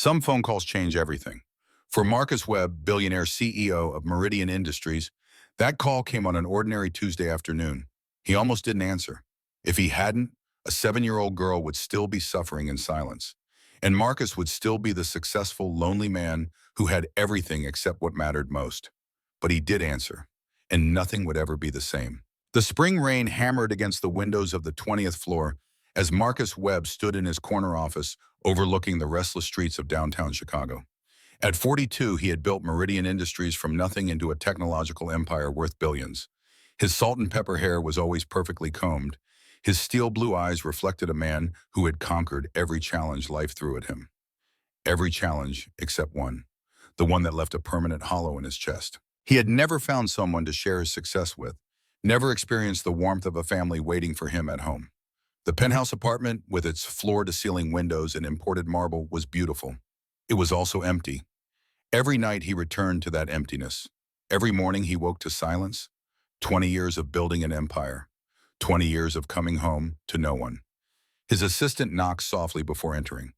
Some phone calls change everything. For Marcus Webb, billionaire CEO of Meridian Industries, that call came on an ordinary Tuesday afternoon. He almost didn't answer. If he hadn't, a 7-year-old girl would still be suffering in silence. And Marcus would still be the successful, lonely man who had everything except what mattered most. But he did answer, and nothing would ever be the same. The spring rain hammered against the windows of the 20th floor as Marcus Webb stood in his corner office overlooking the restless streets of downtown Chicago. At 42, he had built Meridian Industries from nothing into a technological empire worth billions. His salt and pepper hair was always perfectly combed. His steel blue eyes reflected a man who had conquered every challenge life threw at him. Every challenge except one, the one that left a permanent hollow in his chest. He had never found someone to share his success with, never experienced the warmth of a family waiting for him at home. The penthouse apartment, with its floor-to-ceiling windows and imported marble, was beautiful. It was also empty. Every night he returned to that emptiness. Every morning he woke to silence. 20 years of building an empire. 20 years of coming home to no one. His assistant knocked softly before entering.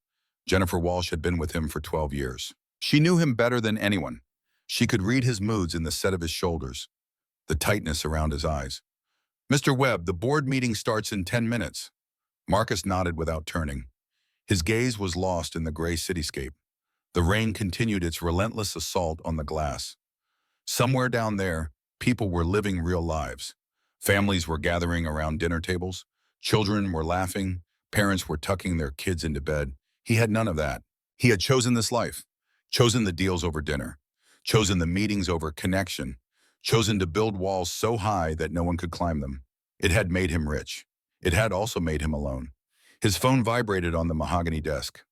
Jennifer Walsh had been with him for 12 years. She knew him better than anyone. She could read his moods in the set of his shoulders, the tightness around his eyes. "Mr. Webb, the board meeting starts in 10 minutes. Marcus nodded without turning. His gaze was lost in the gray cityscape. The rain continued its relentless assault on the glass. Somewhere down there, people were living real lives. Families were gathering around dinner tables. Children were laughing. Parents were tucking their kids into bed. He had none of that. He had chosen this life, chosen the deals over dinner, chosen the meetings over connection, chosen to build walls so high that no one could climb them. It had made him rich. It had also made him alone. His phone vibrated on the mahogany desk.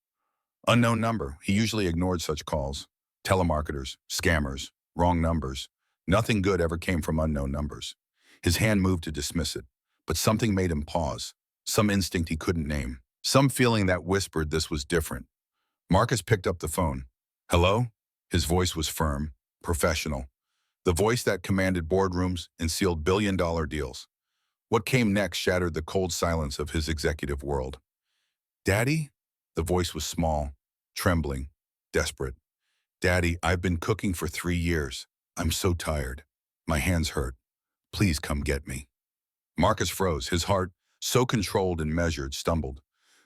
Unknown number. He usually ignored such calls. Telemarketers, scammers, wrong numbers. Nothing good ever came from unknown numbers. His hand moved to dismiss it, but something made him pause. Some instinct he couldn't name. Some feeling that whispered this was different. Marcus picked up the phone. "Hello?" His voice was firm, professional. The voice that commanded boardrooms and sealed billion-dollar deals. What came next shattered the cold silence of his executive world. "Daddy?" The voice was small, trembling, desperate. "Daddy, I've been cooking for 3 years. I'm so tired. My hands hurt. Please come get me." Marcus froze. His heart, so controlled and measured, stumbled.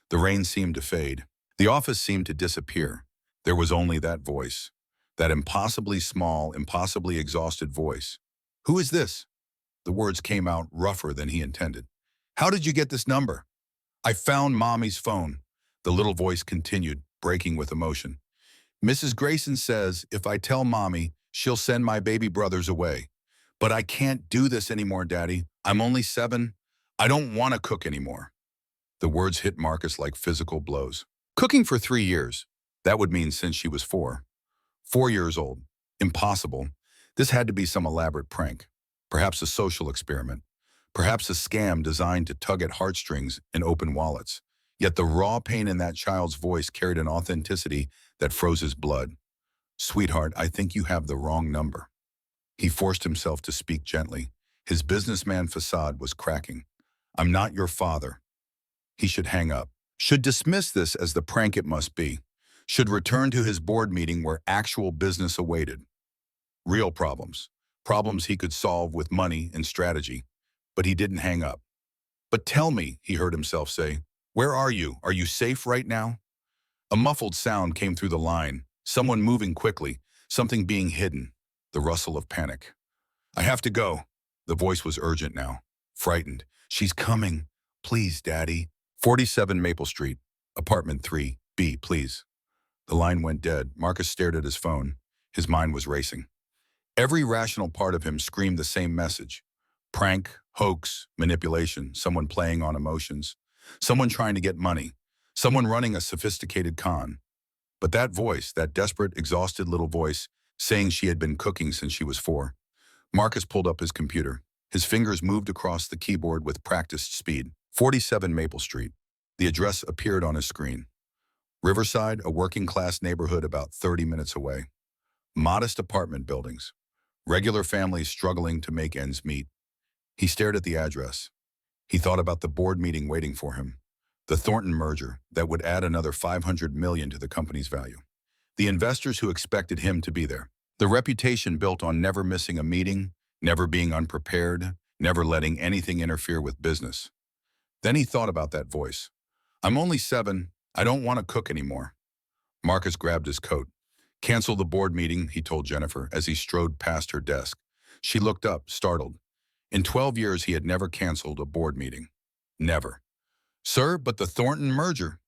The rain seemed to fade. The office seemed to disappear. There was only that voice. That impossibly small, impossibly exhausted voice. "Who is this?" The words came out rougher than he intended. "How did you get this number?" "I found Mommy's phone," the little voice continued, breaking with emotion. "Mrs. Grayson says if I tell Mommy, she'll send my baby brothers away. But I can't do this anymore, Daddy. I'm only 7. I don't want to cook anymore." The words hit Marcus like physical blows. Cooking for 3 years. That would mean since she was 4. 4 years old. Impossible. This had to be some elaborate prank. Perhaps a social experiment. Perhaps a scam designed to tug at heartstrings and open wallets. Yet the raw pain in that child's voice carried an authenticity that froze his blood. "Sweetheart, I think you have the wrong number." He forced himself to speak gently. His businessman facade was cracking. "I'm not your father." He should hang up. Should dismiss this as the prank it must be. Should return to his board meeting where actual business awaited. Real problems. Problems he could solve with money and strategy. But he didn't hang up. "But tell me," he heard himself say, "where are you? Are you safe right now?" A muffled sound came through the line. Someone moving quickly. Something being hidden. The rustle of panic. "I have to go." The voice was urgent now. Frightened. "She's coming. Please, Daddy." 47 Maple Street, apartment 3B, please. The line went dead. Marcus stared at his phone. His mind was racing. Every rational part of him screamed the same message. Prank, hoax, manipulation, someone playing on emotions, someone trying to get money, someone running a sophisticated con. But that voice, that desperate, exhausted little voice, saying she had been cooking since she was 4. Marcus pulled up his computer. His fingers moved across the keyboard with practiced speed. 47 Maple Street. The address appeared on his screen. Riverside, a working-class neighborhood about 30 minutes away. Modest apartment buildings. Regular families struggling to make ends meet. He stared at the address. He thought about the board meeting waiting for him. The Thornton merger that would add another $500 million to the company's value. the investors who expected him to be there. The reputation built on never missing a meeting, never being unprepared, never letting anything interfere with business. Then he thought about that voice. I'm only 7. I don't want to cook anymore. Marcus grabbed his coat. Cancel the board meeting, he told Jennifer as he strode past her desk. She looked up, startled. In 12 years, he had never canceled a board meeting. Never. Sir, but the Thornton merger.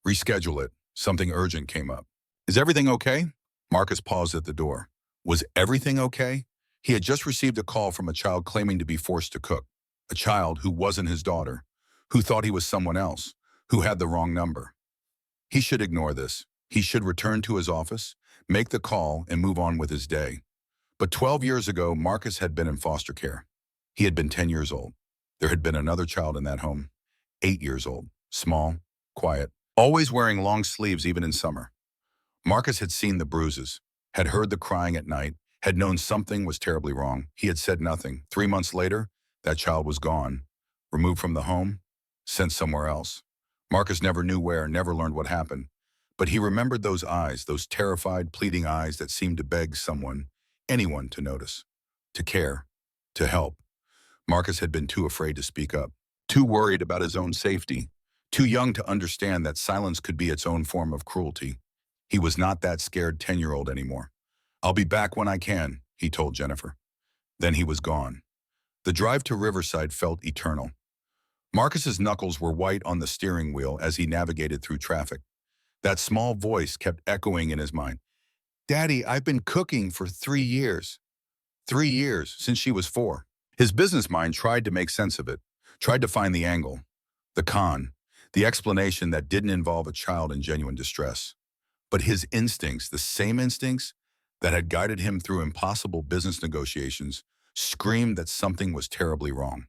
Reschedule it. Something urgent came up. Is everything okay? Marcus paused at the door. Was everything okay? He had just received a call from a child claiming to be forced to cook. A child who wasn't his daughter, who thought he was someone else, who had the wrong number. He should ignore this. He should return to his office, make the call, and move on with his day. But 12 years ago, Marcus had been in foster care. He had been 10 years old. There had been another child in that home, 8 years old, small, quiet, always wearing long sleeves even in summer. Marcus had seen the bruises, had heard the crying at night, had known something was terribly wrong. He had said nothing. 3 months later, that child was gone, removed from the home, sent somewhere else. Marcus never knew where, never learned what happened. But he remembered those eyes, those terrified, pleading eyes that seemed to beg someone, anyone, to notice, to care, to help. Marcus had been too afraid to speak up, too worried about his own safety, too young to understand that silence could be its own form of cruelty. He was not that scared 10-year-old anymore. I'll be back when I can, he told Jennifer. Then he was gone. The drive to Riverside felt eternal. Marcus's knuckles were white on the steering wheel as he navigated through traffic. That small voice kept echoing in his mind. Daddy, I've been cooking for 3 years. 3 years, since she was 4. His business mind tried to make sense of it, tried to find the angle, the con, the explanation that didn't involve a child in genuine distress. But his instincts, the same instincts that had guided him through impossible business negotiations, screamed that something was terribly wrong.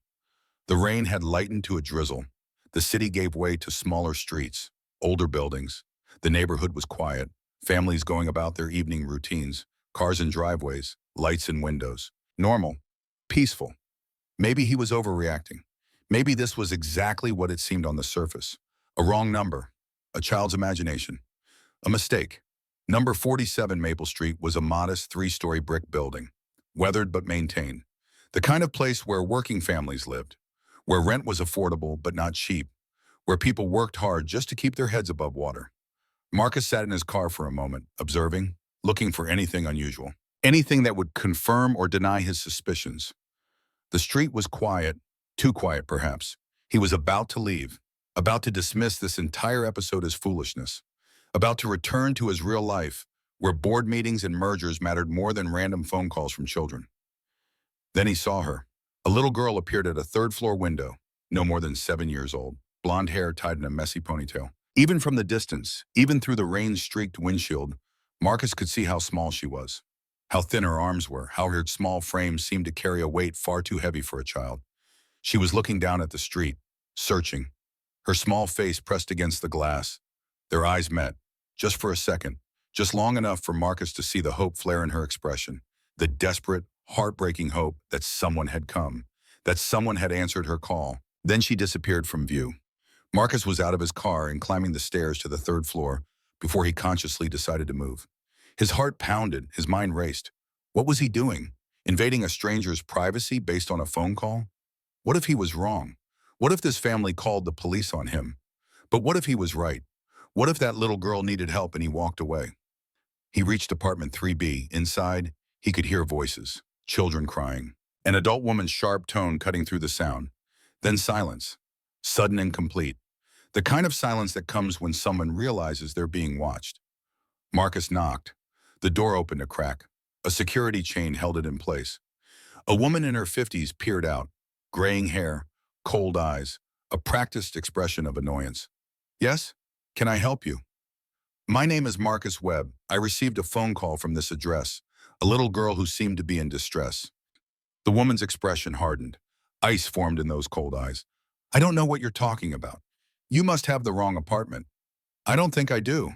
The rain had lightened to a drizzle. The city gave way to smaller streets, older buildings. The neighborhood was quiet, families going about their evening routines, cars in driveways, lights in windows. Normal, peaceful. Maybe he was overreacting. Maybe this was exactly what it seemed on the surface. A wrong number, a child's imagination, a mistake. Number 47 Maple Street was a modest 3-story brick building, weathered but maintained. The kind of place where working families lived, where rent was affordable but not cheap, where people worked hard just to keep their heads above water. Marcus sat in his car for a moment, observing, looking for anything unusual, anything that would confirm or deny his suspicions. The street was quiet, too quiet perhaps. He was about to leave, about to dismiss this entire episode as foolishness, about to return to his real life, where board meetings and mergers mattered more than random phone calls from children. Then he saw her. A little girl appeared at a 3rd-floor window, no more than 7 years old, blonde hair tied in a messy ponytail. Even from the distance, even through the rain-streaked windshield, Marcus could see how small she was, how thin her arms were, how her small frame seemed to carry a weight far too heavy for a child. She was looking down at the street, searching, her small face pressed against the glass. Their eyes met, just for a second, just long enough for Marcus to see the hope flare in her expression, the desperate, heartbreaking hope that someone had come, that someone had answered her call. Then she disappeared from view. Marcus was out of his car and climbing the stairs to the 3rd floor before he consciously decided to move. His heart pounded, his mind raced. What was he doing? Invading a stranger's privacy based on a phone call? What if he was wrong? What if this family called the police on him? But what if he was right? What if that little girl needed help and he walked away? He reached apartment 3B. Inside, he could hear voices, children crying, an adult woman's sharp tone cutting through the sound. Then silence, sudden and complete. The kind of silence that comes when someone realizes they're being watched. Marcus knocked. The door opened a crack. A security chain held it in place. A woman in her 50s peered out, graying hair, cold eyes, a practiced expression of annoyance. Yes? Can I help you? My name is Marcus Webb. I received a phone call from this address, a little girl who seemed to be in distress. The woman's expression hardened. Ice formed in those cold eyes. I don't know what you're talking about. You must have the wrong apartment. I don't think I do.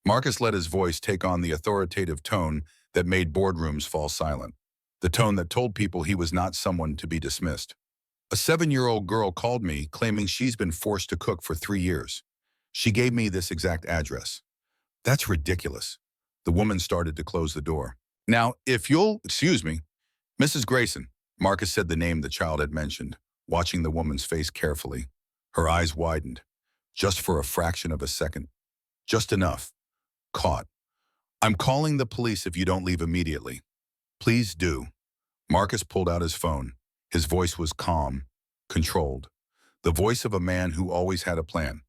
Marcus let his voice take on the authoritative tone that made boardrooms fall silent, the tone that told people he was not someone to be dismissed. A 7-year-old girl called me claiming she's been forced to cook for 3 years. She gave me this exact address. That's ridiculous. The woman started to close the door. Now, if you'll excuse me, Mrs. Grayson, Marcus said the name the child had mentioned, watching the woman's face carefully. Her eyes widened, just for a fraction of a second. Just enough. Caught. I'm calling the police if you don't leave immediately. Please do. Marcus pulled out his phone. His voice was calm, controlled. The voice of a man who always had a plan.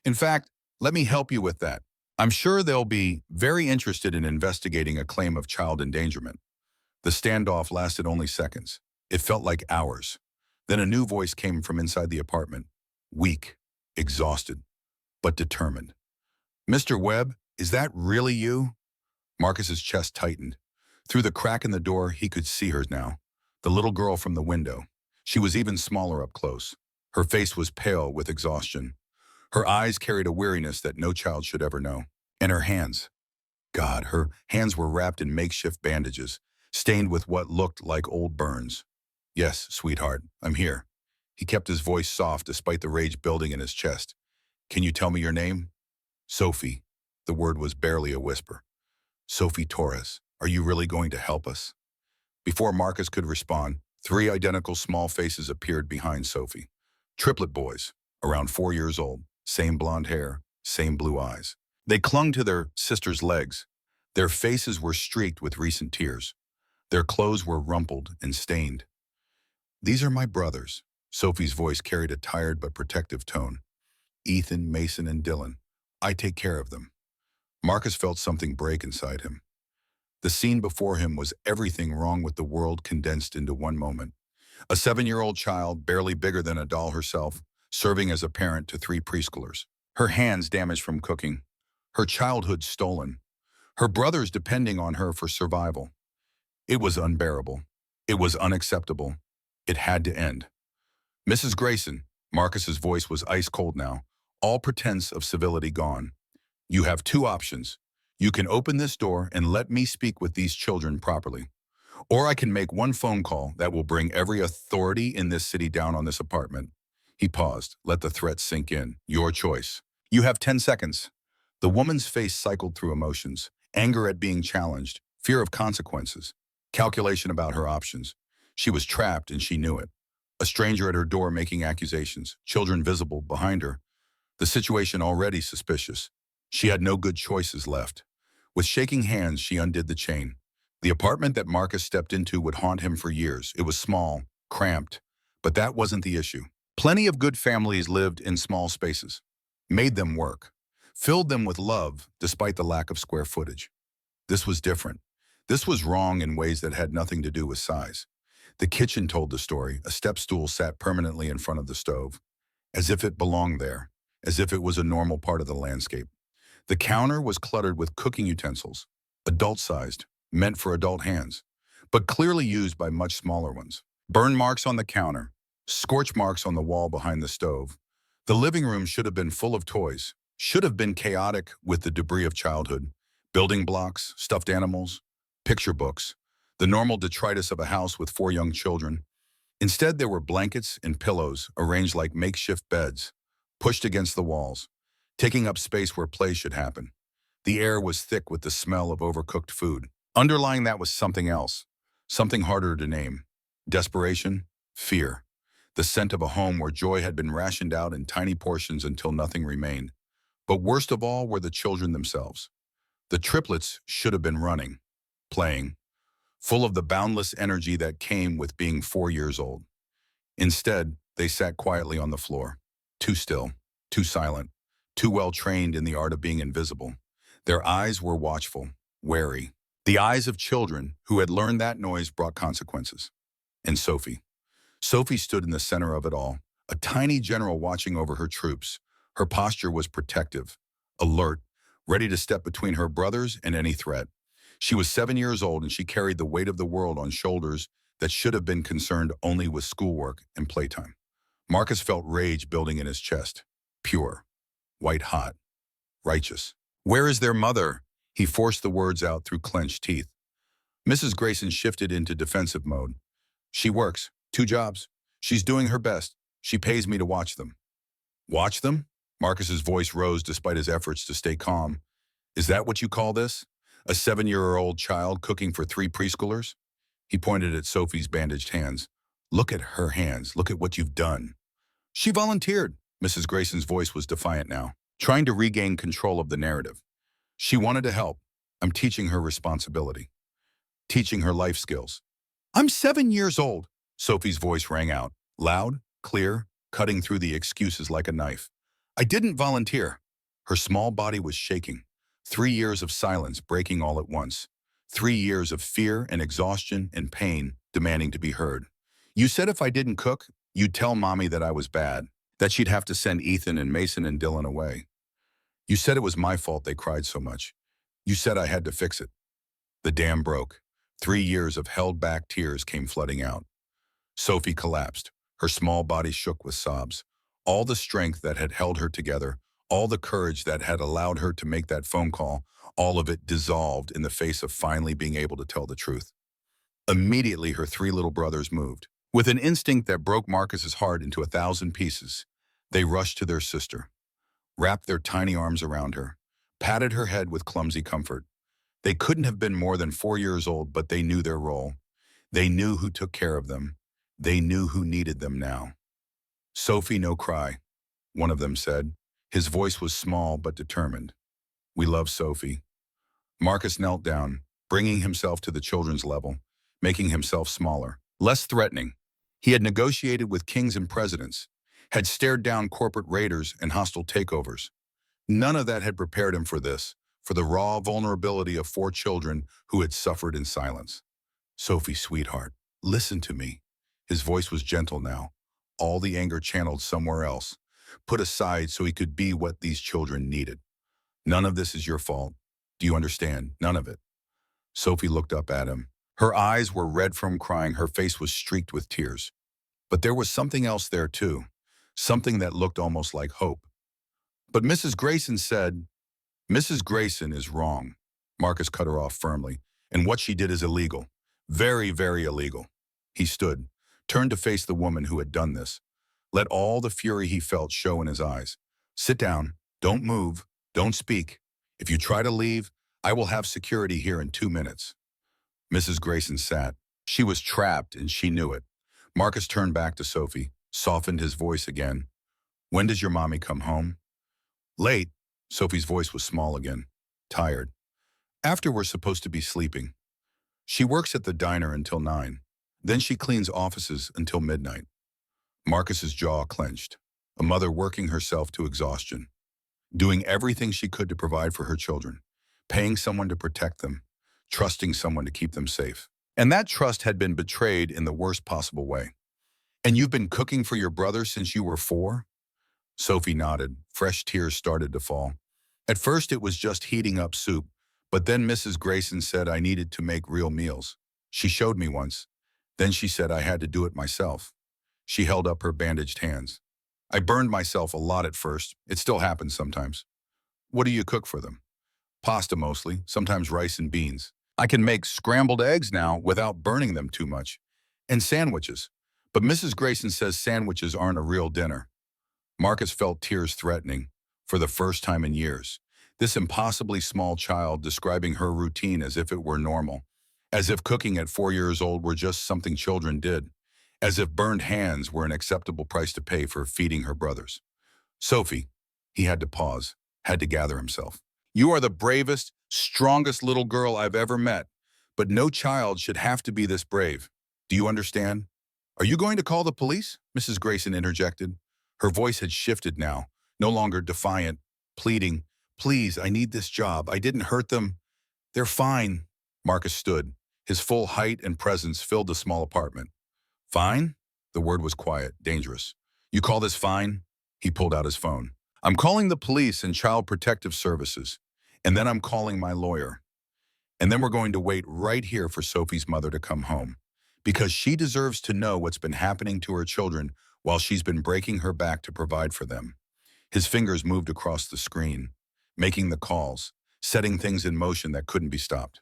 In fact, let me help you with that. I'm sure they'll be very interested in investigating a claim of child endangerment. The standoff lasted only seconds. It felt like hours. Then a new voice came from inside the apartment. Weak, exhausted, but determined. Mr. Webb, is that really you? Marcus's chest tightened. Through the crack in the door, he could see her now. The little girl from the window. She was even smaller up close. Her face was pale with exhaustion. Her eyes carried a weariness that no child should ever know. And her hands. God, her hands were wrapped in makeshift bandages, stained with what looked like old burns. Yes, sweetheart, I'm here. He kept his voice soft despite the rage building in his chest. Can you tell me your name? Sophie. The word was barely a whisper. Sophie Torres, are you really going to help us? Before Marcus could respond, three identical small faces appeared behind Sophie. Triplet boys, around 4 years old, same blonde hair, same blue eyes. They clung to their sister's legs. Their faces were streaked with recent tears. Their clothes were rumpled and stained. These are my brothers. Sophie's voice carried a tired but protective tone. Ethan, Mason, and Dylan. I take care of them. Marcus felt something break inside him. The scene before him was everything wrong with the world condensed into one moment. A 7-year-old child, barely bigger than a doll herself, serving as a parent to 3 preschoolers. Her hands damaged from cooking. Her childhood stolen. Her brothers depending on her for survival. It was unbearable. It was unacceptable. It had to end. Mrs. Grayson, Marcus's voice was ice cold now, all pretense of civility gone. You have 2 options. You can open this door and let me speak with these children properly. Or I can make one phone call that will bring every authority in this city down on this apartment. He paused, let the threat sink in. Your choice. You have 10 seconds. The woman's face cycled through emotions. Anger at being challenged, fear of consequences, calculation about her options. She was trapped and she knew it. A stranger at her door making accusations, children visible behind her. The situation already suspicious. She had no good choices left. With shaking hands, she undid the chain. The apartment that Marcus stepped into would haunt him for years. It was small, cramped, but that wasn't the issue. Plenty of good families lived in small spaces, made them work, filled them with love despite the lack of square footage. This was different. This was wrong in ways that had nothing to do with size. The kitchen told the story. A step stool sat permanently in front of the stove, as if it belonged there, as if it was a normal part of the landscape. The counter was cluttered with cooking utensils, adult-sized, meant for adult hands, but clearly used by much smaller ones. Burn marks on the counter, scorch marks on the wall behind the stove. The living room should have been full of toys, should have been chaotic with the debris of childhood, building blocks, stuffed animals, picture books, the normal detritus of a house with 4 young children. Instead, there were blankets and pillows arranged like makeshift beds, pushed against the walls, taking up space where play should happen. The air was thick with the smell of overcooked food. Underlying that was something else, something harder to name. Desperation, fear. The scent of a home where joy had been rationed out in tiny portions until nothing remained. But worst of all were the children themselves. The triplets should have been running, playing, full of the boundless energy that came with being 4 years old. Instead, they sat quietly on the floor, too still, too silent, too well trained in the art of being invisible. Their eyes were watchful, wary. The eyes of children who had learned that noise brought consequences. And Sophie. Sophie stood in the center of it all, a tiny general watching over her troops. Her posture was protective, alert, ready to step between her brothers and any threat. She was 7 years old and she carried the weight of the world on shoulders that should have been concerned only with schoolwork and playtime. Marcus felt rage building in his chest. Pure, white-hot, righteous. Where is their mother? He forced the words out through clenched teeth. Mrs. Grayson shifted into defensive mode. She works, 2 jobs. She's doing her best. She pays me to watch them. Watch them? Marcus's voice rose despite his efforts to stay calm. Is that what you call this? A 7-year-old child cooking for 3 preschoolers? He pointed at Sophie's bandaged hands. Look at her hands. Look at what you've done. She volunteered. Mrs. Grayson's voice was defiant now, trying to regain control of the narrative. She wanted to help. I'm teaching her responsibility, teaching her life skills. I'm 7 years old. Sophie's voice rang out, loud, clear, cutting through the excuses like a knife. I didn't volunteer. Her small body was shaking. 3 years of silence breaking all at once. 3 years of fear and exhaustion and pain demanding to be heard. You said if I didn't cook, you'd tell Mommy that I was bad, that she'd have to send Ethan and Mason and Dylan away. You said it was my fault they cried so much. You said I had to fix it. The dam broke. 3 years of held-back tears came flooding out. Sophie collapsed. Her small body shook with sobs. All the strength that had held her together, all the courage that had allowed her to make that phone call, all of it dissolved in the face of finally being able to tell the truth. Immediately, her 3 little brothers moved. With an instinct that broke Marcus's heart into 1,000 pieces, they rushed to their sister, wrapped their tiny arms around her, patted her head with clumsy comfort. They couldn't have been more than 4 years old, but they knew their role. They knew who took care of them. They knew who needed them now. Sophie, no cry, one of them said. His voice was small but determined. We love Sophie. Marcus knelt down, bringing himself to the children's level, making himself smaller, less threatening. He had negotiated with kings and presidents, had stared down corporate raiders and hostile takeovers. None of that had prepared him for this, for the raw vulnerability of 4 children who had suffered in silence. Sophie, sweetheart, listen to me. His voice was gentle now, all the anger channeled somewhere else, put aside so he could be what these children needed. None of this is your fault. Do you understand? None of it. Sophie looked up at him. Her eyes were red from crying. Her face was streaked with tears. But there was something else there too, something that looked almost like hope. But Mrs. Grayson said, Mrs. Grayson is wrong. Marcus cut her off firmly. And what she did is illegal. Very, very illegal. He stood, turned to face the woman who had done this. Let all the fury he felt show in his eyes. Sit down. Don't move. Don't speak. If you try to leave, I will have security here in 2 minutes. Mrs. Grayson sat. She was trapped, and she knew it. Marcus turned back to Sophie, softened his voice again. When does your mommy come home? Late. Sophie's voice was small again. Tired. After we're supposed to be sleeping. She works at the diner until 9. Then she cleans offices until midnight. Marcus's jaw clenched. A mother working herself to exhaustion. Doing everything she could to provide for her children. Paying someone to protect them. Trusting someone to keep them safe. And that trust had been betrayed in the worst possible way. And you've been cooking for your brother since you were 4? Sophie nodded. Fresh tears started to fall. At first it was just heating up soup, but then Mrs. Grayson said I needed to make real meals. She showed me once. Then she said I had to do it myself. She held up her bandaged hands. I burned myself a lot at first. It still happens sometimes. What do you cook for them? Pasta mostly, sometimes rice and beans. I can make scrambled eggs now without burning them too much. And sandwiches. But Mrs. Grayson says sandwiches aren't a real dinner. Marcus felt tears threatening, for the first time in years. This impossibly small child describing her routine as if it were normal. As if cooking at 4 years old were just something children did. As if burned hands were an acceptable price to pay for feeding her brothers. Sophie, he had to pause, had to gather himself. You are the bravest, strongest little girl I've ever met, but no child should have to be this brave. Do you understand? Are you going to call the police? Mrs. Grayson interjected. Her voice had shifted now, no longer defiant, pleading, please, I need this job. I didn't hurt them. They're fine. Marcus stood. His full height and presence filled the small apartment. Fine? The word was quiet, dangerous. You call this fine? He pulled out his phone. I'm calling the police and Child Protective Services, and then I'm calling my lawyer. And then we're going to wait right here for Sophie's mother to come home, because she deserves to know what's been happening to her children while she's been breaking her back to provide for them. His fingers moved across the screen, making the calls, setting things in motion that couldn't be stopped.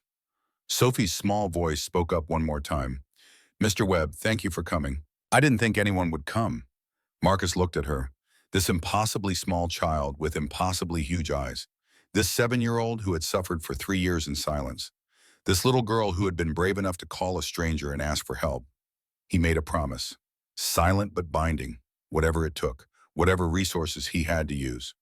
Sophie's small voice spoke up one more time. Mr. Webb, thank you for coming. I didn't think anyone would come. Marcus looked at her, this impossibly small child with impossibly huge eyes. This 7-year-old who had suffered for 3 years in silence. This little girl who had been brave enough to call a stranger and ask for help. He made a promise. Silent but binding, whatever it took, whatever resources he had to use,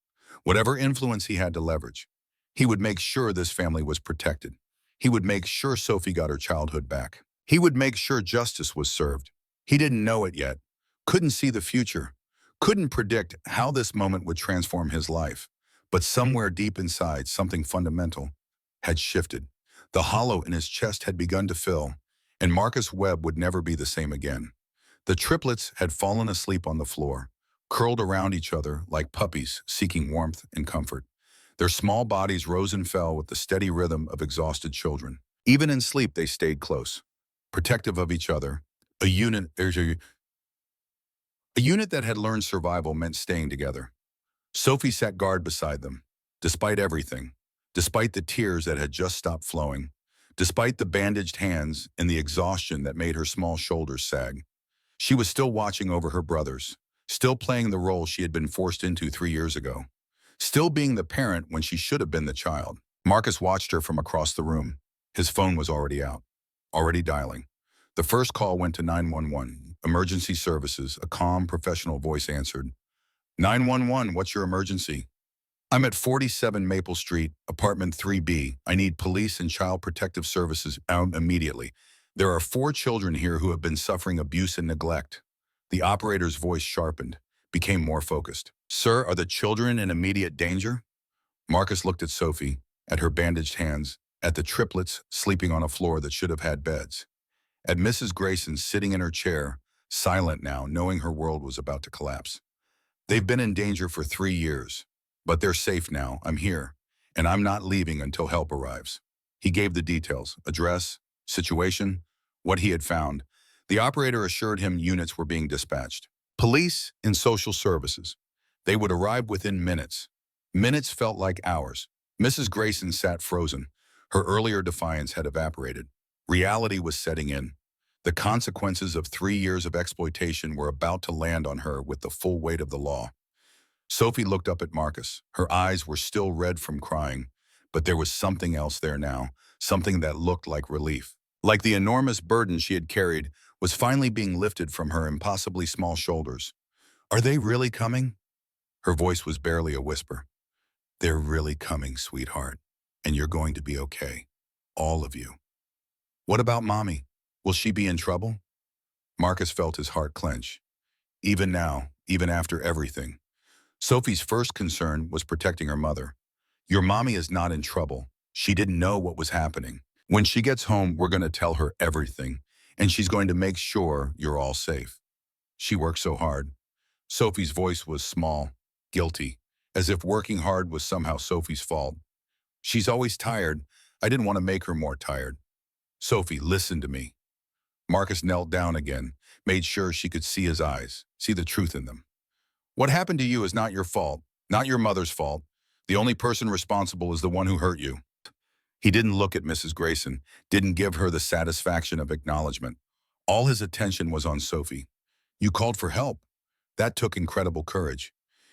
whatever influence he had to leverage. He would make sure this family was protected. He would make sure Sophie got her childhood back. He would make sure justice was served. He didn't know it yet, couldn't see the future, couldn't predict how this moment would transform his life. But somewhere deep inside, something fundamental had shifted. The hollow in his chest had begun to fill, and Marcus Webb would never be the same again. The triplets had fallen asleep on the floor, curled around each other like puppies seeking warmth and comfort. Their small bodies rose and fell with the steady rhythm of exhausted children. Even in sleep, they stayed close, protective of each other. A unit that had learned survival meant staying together. Sophie sat guard beside them, despite everything, despite the tears that had just stopped flowing, despite the bandaged hands and the exhaustion that made her small shoulders sag. She was still watching over her brothers, still playing the role she had been forced into 3 years ago, still being the parent when she should have been the child. Marcus watched her from across the room. His phone was already out, already dialing. The first call went to 911, emergency services. A calm, professional voice answered. 911, what's your emergency? I'm at 47 Maple Street, apartment 3B. I need police and child protective services out immediately. There are 4 children here who have been suffering abuse and neglect. The operator's voice sharpened, became more focused. Sir, are the children in immediate danger? Marcus looked at Sophie, at her bandaged hands, at the triplets sleeping on a floor that should have had beds, at Mrs. Grayson sitting in her chair, silent now, knowing her world was about to collapse. They've been in danger for 3 years, but they're safe now. I'm here, and I'm not leaving until help arrives. He gave the details, address, situation, what he had found. The operator assured him units were being dispatched. Police and social services. They would arrive within minutes. Minutes felt like hours. Mrs. Grayson sat frozen. Her earlier defiance had evaporated. Reality was setting in. The consequences of 3 years of exploitation were about to land on her with the full weight of the law. Sophie looked up at Marcus. Her eyes were still red from crying, but there was something else there now, something that looked like relief. Like the enormous burden she had carried was finally being lifted from her impossibly small shoulders. Are they really coming? Her voice was barely a whisper. They're really coming, sweetheart, and you're going to be okay. All of you. What about Mommy? Will she be in trouble? Marcus felt his heart clench. Even now, even after everything. Sophie's first concern was protecting her mother. Your mommy is not in trouble. She didn't know what was happening. When she gets home, we're going to tell her everything, and she's going to make sure you're all safe. She worked so hard. Sophie's voice was small, guilty, as if working hard was somehow Sophie's fault. She's always tired. I didn't want to make her more tired. Sophie, listen to me. Marcus knelt down again, made sure she could see his eyes, see the truth in them. What happened to you is not your fault, not your mother's fault. The only person responsible is the one who hurt you. He didn't look at Mrs. Grayson, didn't give her the satisfaction of acknowledgement. All his attention was on Sophie. You called for help. That took incredible courage.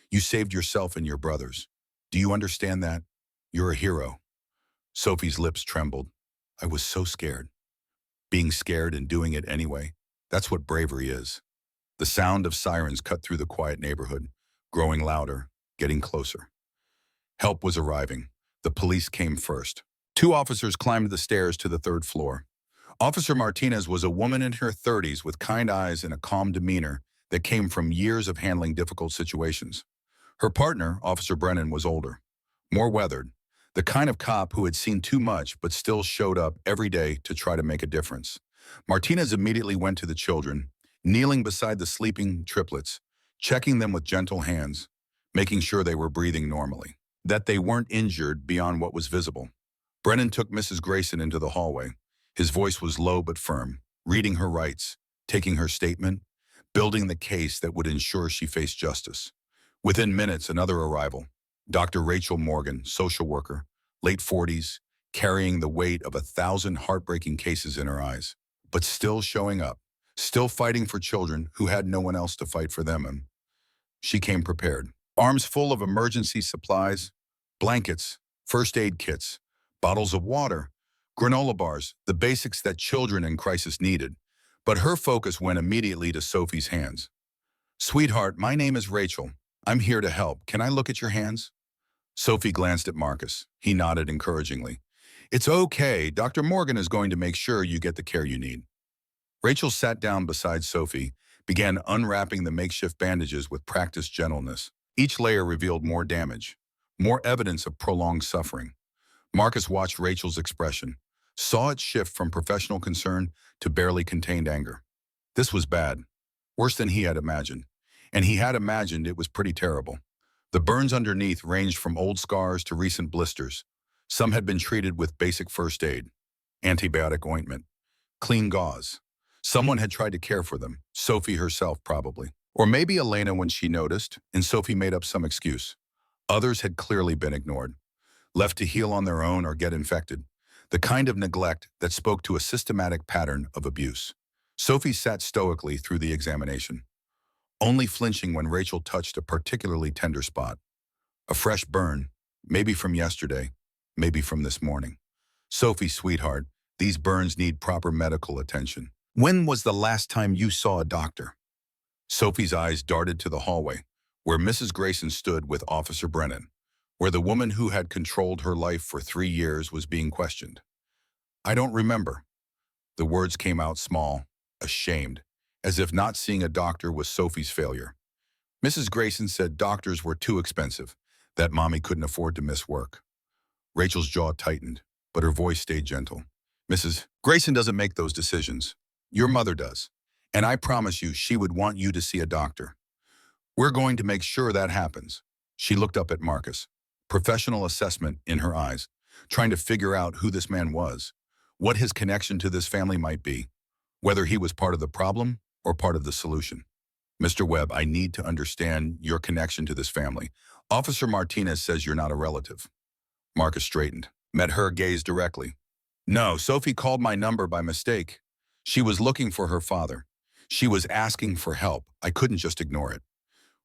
You saved yourself and your brothers. Do you understand that? You're a hero. Sophie's lips trembled. I was so scared. Being scared and doing it anyway, that's what bravery is. The sound of sirens cut through the quiet neighborhood, growing louder, getting closer. Help was arriving. The police came first. 2 officers climbed the stairs to the 3rd floor. Officer Martinez was a woman in her 30s with kind eyes and a calm demeanor that came from years of handling difficult situations. Her partner, Officer Brennan, was older, more weathered, the kind of cop who had seen too much but still showed up every day to try to make a difference. Martinez immediately went to the children, kneeling beside the sleeping triplets, checking them with gentle hands, making sure they were breathing normally, that they weren't injured beyond what was visible. Brennan took Mrs. Grayson into the hallway. His voice was low but firm, reading her rights, taking her statement, building the case that would ensure she faced justice. Within minutes, another arrival. Dr. Rachel Morgan, social worker, late 40s, carrying the weight of 1,000 heartbreaking cases in her eyes, but still showing up, still fighting for children who had no one else to fight for them. And she came prepared, arms full of emergency supplies, blankets, first aid kits, bottles of water, granola bars, the basics that children in crisis needed. But her focus went immediately to Sophie's hands. "Sweetheart, my name is Rachel. I'm here to help. Can I look at your hands?" Sophie glanced at Marcus. He nodded encouragingly. "It's okay. Dr. Morgan is going to make sure you get the care you need." Rachel sat down beside Sophie, began unwrapping the makeshift bandages with practiced gentleness. Each layer revealed more damage, more evidence of prolonged suffering. Marcus watched Rachel's expression, saw it shift from professional concern to barely contained anger. This was bad, worse than he had imagined. And he had imagined it was pretty terrible. The burns underneath ranged from old scars to recent blisters. Some had been treated with basic first aid, antibiotic ointment, clean gauze. Someone had tried to care for them, Sophie herself probably. Or maybe Elena when she noticed, and Sophie made up some excuse. Others had clearly been ignored, left to heal on their own or get infected. The kind of neglect that spoke to a systematic pattern of abuse. Sophie sat stoically through the examination, only flinching when Rachel touched a particularly tender spot. A fresh burn, maybe from yesterday, maybe from this morning. "Sophie, sweetheart, these burns need proper medical attention. When was the last time you saw a doctor?" Sophie's eyes darted to the hallway, where Mrs. Grayson stood with Officer Brennan, where the woman who had controlled her life for 3 years was being questioned. "I don't remember." The words came out small, ashamed, as if not seeing a doctor was Sophie's failure. Mrs. Grayson said doctors were too expensive, that Mommy couldn't afford to miss work. Rachel's jaw tightened, but her voice stayed gentle. "Mrs. Grayson doesn't make those decisions. Your mother does. And I promise you she would want you to see a doctor. We're going to make sure that happens." She looked up at Marcus, professional assessment in her eyes, trying to figure out who this man was, what his connection to this family might be, whether he was part of the problem or part of the solution. "Mr. Webb, I need to understand your connection to this family. Officer Martinez says you're not a relative." Marcus straightened, met her gaze directly. "No, Sophie called my number by mistake. She was looking for her father. She was asking for help. I couldn't just ignore it."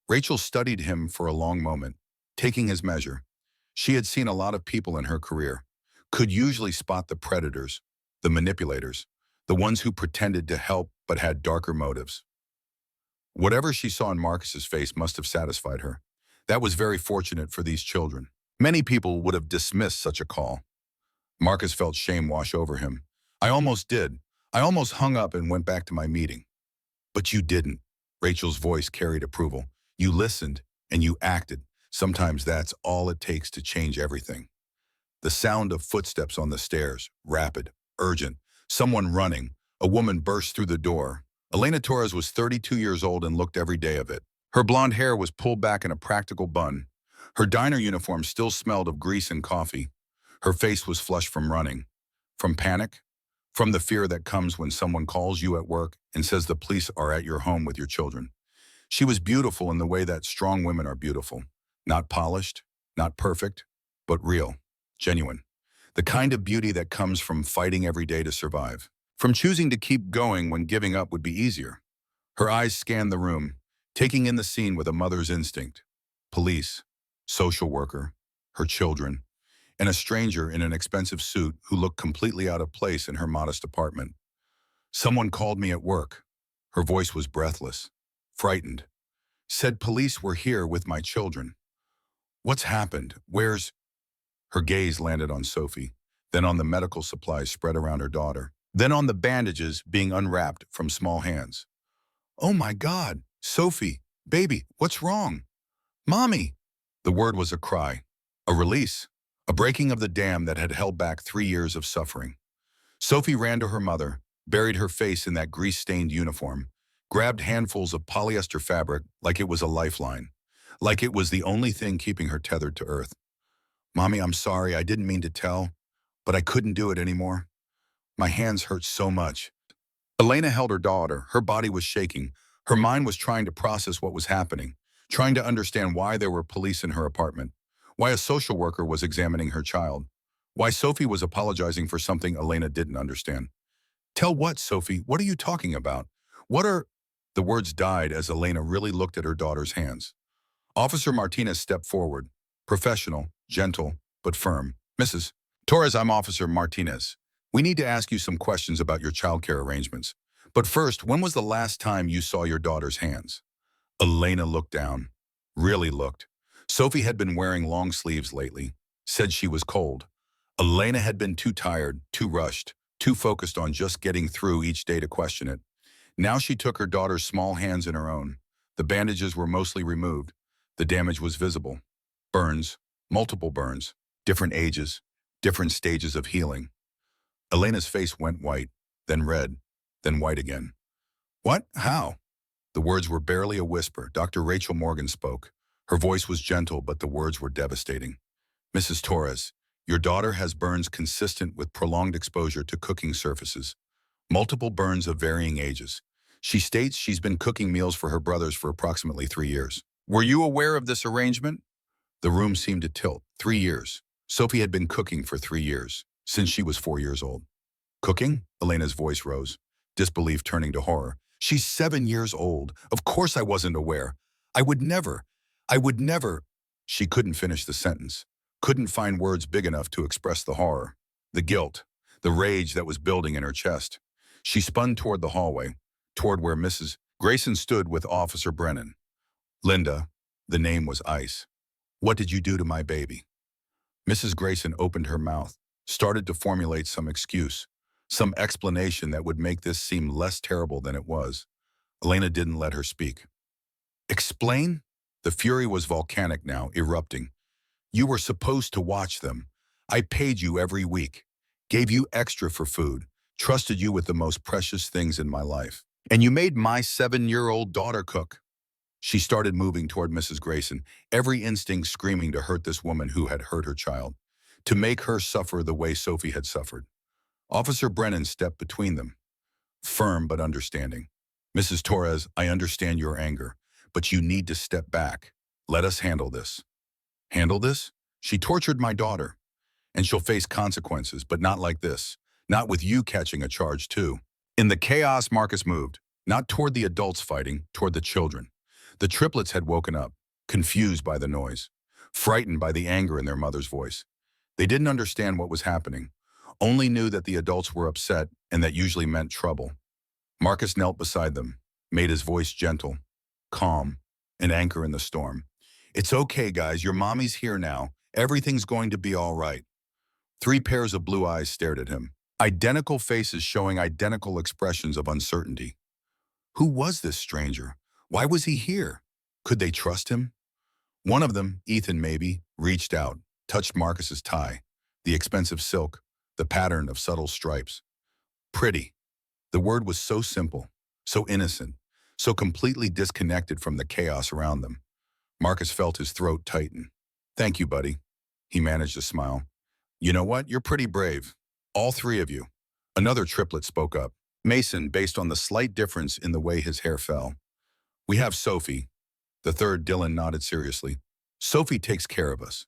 Rachel studied him for a long moment, taking his measure. She had seen a lot of people in her career, could usually spot the predators, the manipulators, the ones who pretended to help but had darker motives. Whatever she saw in Marcus's face must have satisfied her. That was very fortunate for these children. Many people would have dismissed such a call. Marcus felt shame wash over him. "I almost did. I almost hung up and went back to my meeting." "But you didn't." Rachel's voice carried approval. "You listened and you acted. Sometimes that's all it takes to change everything." The sound of footsteps on the stairs, rapid, urgent, someone running. A woman burst through the door. Elena Torres was 32 years old and looked every day of it. Her blonde hair was pulled back in a practical bun. Her diner uniform still smelled of grease and coffee. Her face was flushed from running, from panic, from the fear that comes when someone calls you at work and says the police are at your home with your children. She was beautiful in the way that strong women are beautiful. Not polished, not perfect, but real, genuine. The kind of beauty that comes from fighting every day to survive. From choosing to keep going when giving up would be easier. Her eyes scanned the room, taking in the scene with a mother's instinct. Police, social worker, her children, and a stranger in an expensive suit who looked completely out of place in her modest apartment. "Someone called me at work." Her voice was breathless, frightened. "Said police were here with my children." "What's happened? Where's—" Her gaze landed on Sophie, then on the medical supplies spread around her daughter, then on the bandages being unwrapped from small hands. "Oh my God, Sophie, baby, what's wrong? Mommy!" The word was a cry, a release, a breaking of the dam that had held back 3 years of suffering. Sophie ran to her mother, buried her face in that grease-stained uniform, grabbed handfuls of polyester fabric like it was a lifeline, like it was the only thing keeping her tethered to earth. "Mommy, I'm sorry, I didn't mean to tell, but I couldn't do it anymore. My hands hurt so much." Elena held her daughter. Her body was shaking. Her mind was trying to process what was happening, trying to understand why there were police in her apartment, why a social worker was examining her child, why Sophie was apologizing for something Elena didn't understand. "Tell what, Sophie? What are you talking about? What are—" The words died as Elena really looked at her daughter's hands. Officer Martinez stepped forward, professional, gentle, but firm. Mrs. Torres, I'm Officer Martinez. We need to ask you some questions about your childcare arrangements. But first, when was the last time you saw your daughter's hands? Elena looked down. Really looked. Sophie had been wearing long sleeves lately. Said she was cold. Elena had been too tired, too rushed, too focused on just getting through each day to question it. Now she took her daughter's small hands in her own. The bandages were mostly removed. The damage was visible. Burns, multiple burns, different ages, different stages of healing. Elena's face went white, then red, then white again. What? How? The words were barely a whisper. Dr. Rachel Morgan spoke. Her voice was gentle, but the words were devastating. Mrs. Torres, your daughter has burns consistent with prolonged exposure to cooking surfaces. Multiple burns of varying ages. She states she's been cooking meals for her brothers for approximately 3 years. Were you aware of this arrangement? The room seemed to tilt. 3 years. Sophie had been cooking for 3 years, since she was 4 years old. Cooking? Elena's voice rose, disbelief turning to horror. She's 7 years old. Of course I wasn't aware. I would never. She couldn't finish the sentence. Couldn't find words big enough to express the horror, the guilt, the rage that was building in her chest. She spun toward the hallway, toward where Mrs. Grayson stood with Officer Brennan. Linda, the name was ice. What did you do to my baby? Mrs. Grayson opened her mouth, started to formulate some excuse, some explanation that would make this seem less terrible than it was. Elena didn't let her speak. Explain? The fury was volcanic now, erupting. You were supposed to watch them. I paid you every week, gave you extra for food, trusted you with the most precious things in my life. And you made my 7-year-old daughter cook. She started moving toward Mrs. Grayson, every instinct screaming to hurt this woman who had hurt her child, to make her suffer the way Sophie had suffered. Officer Brennan stepped between them, firm but understanding. Mrs. Torres, I understand your anger, but you need to step back. Let us handle this. Handle this? She tortured my daughter, and she'll face consequences, but not like this. Not with you catching a charge too. In the chaos, Marcus moved, not toward the adults fighting, toward the children. The triplets had woken up, confused by the noise, frightened by the anger in their mother's voice. They didn't understand what was happening, only knew that the adults were upset and that usually meant trouble. Marcus knelt beside them, made his voice gentle, calm, an anchor in the storm. It's okay, guys, your mommy's here now. Everything's going to be all right. 3 pairs of blue eyes stared at him, identical faces showing identical expressions of uncertainty. Who was this stranger? Why was he here? Could they trust him? One of them, Ethan maybe, reached out, touched Marcus's tie, the expensive silk, the pattern of subtle stripes. Pretty. The word was so simple, so innocent, so completely disconnected from the chaos around them. Marcus felt his throat tighten. Thank you, buddy. He managed a smile. You know what? You're pretty brave. All 3 of you. Another triplet spoke up. Mason, based on the slight difference in the way his hair fell. We have Sophie. The third, Dylan, nodded seriously. Sophie takes care of us.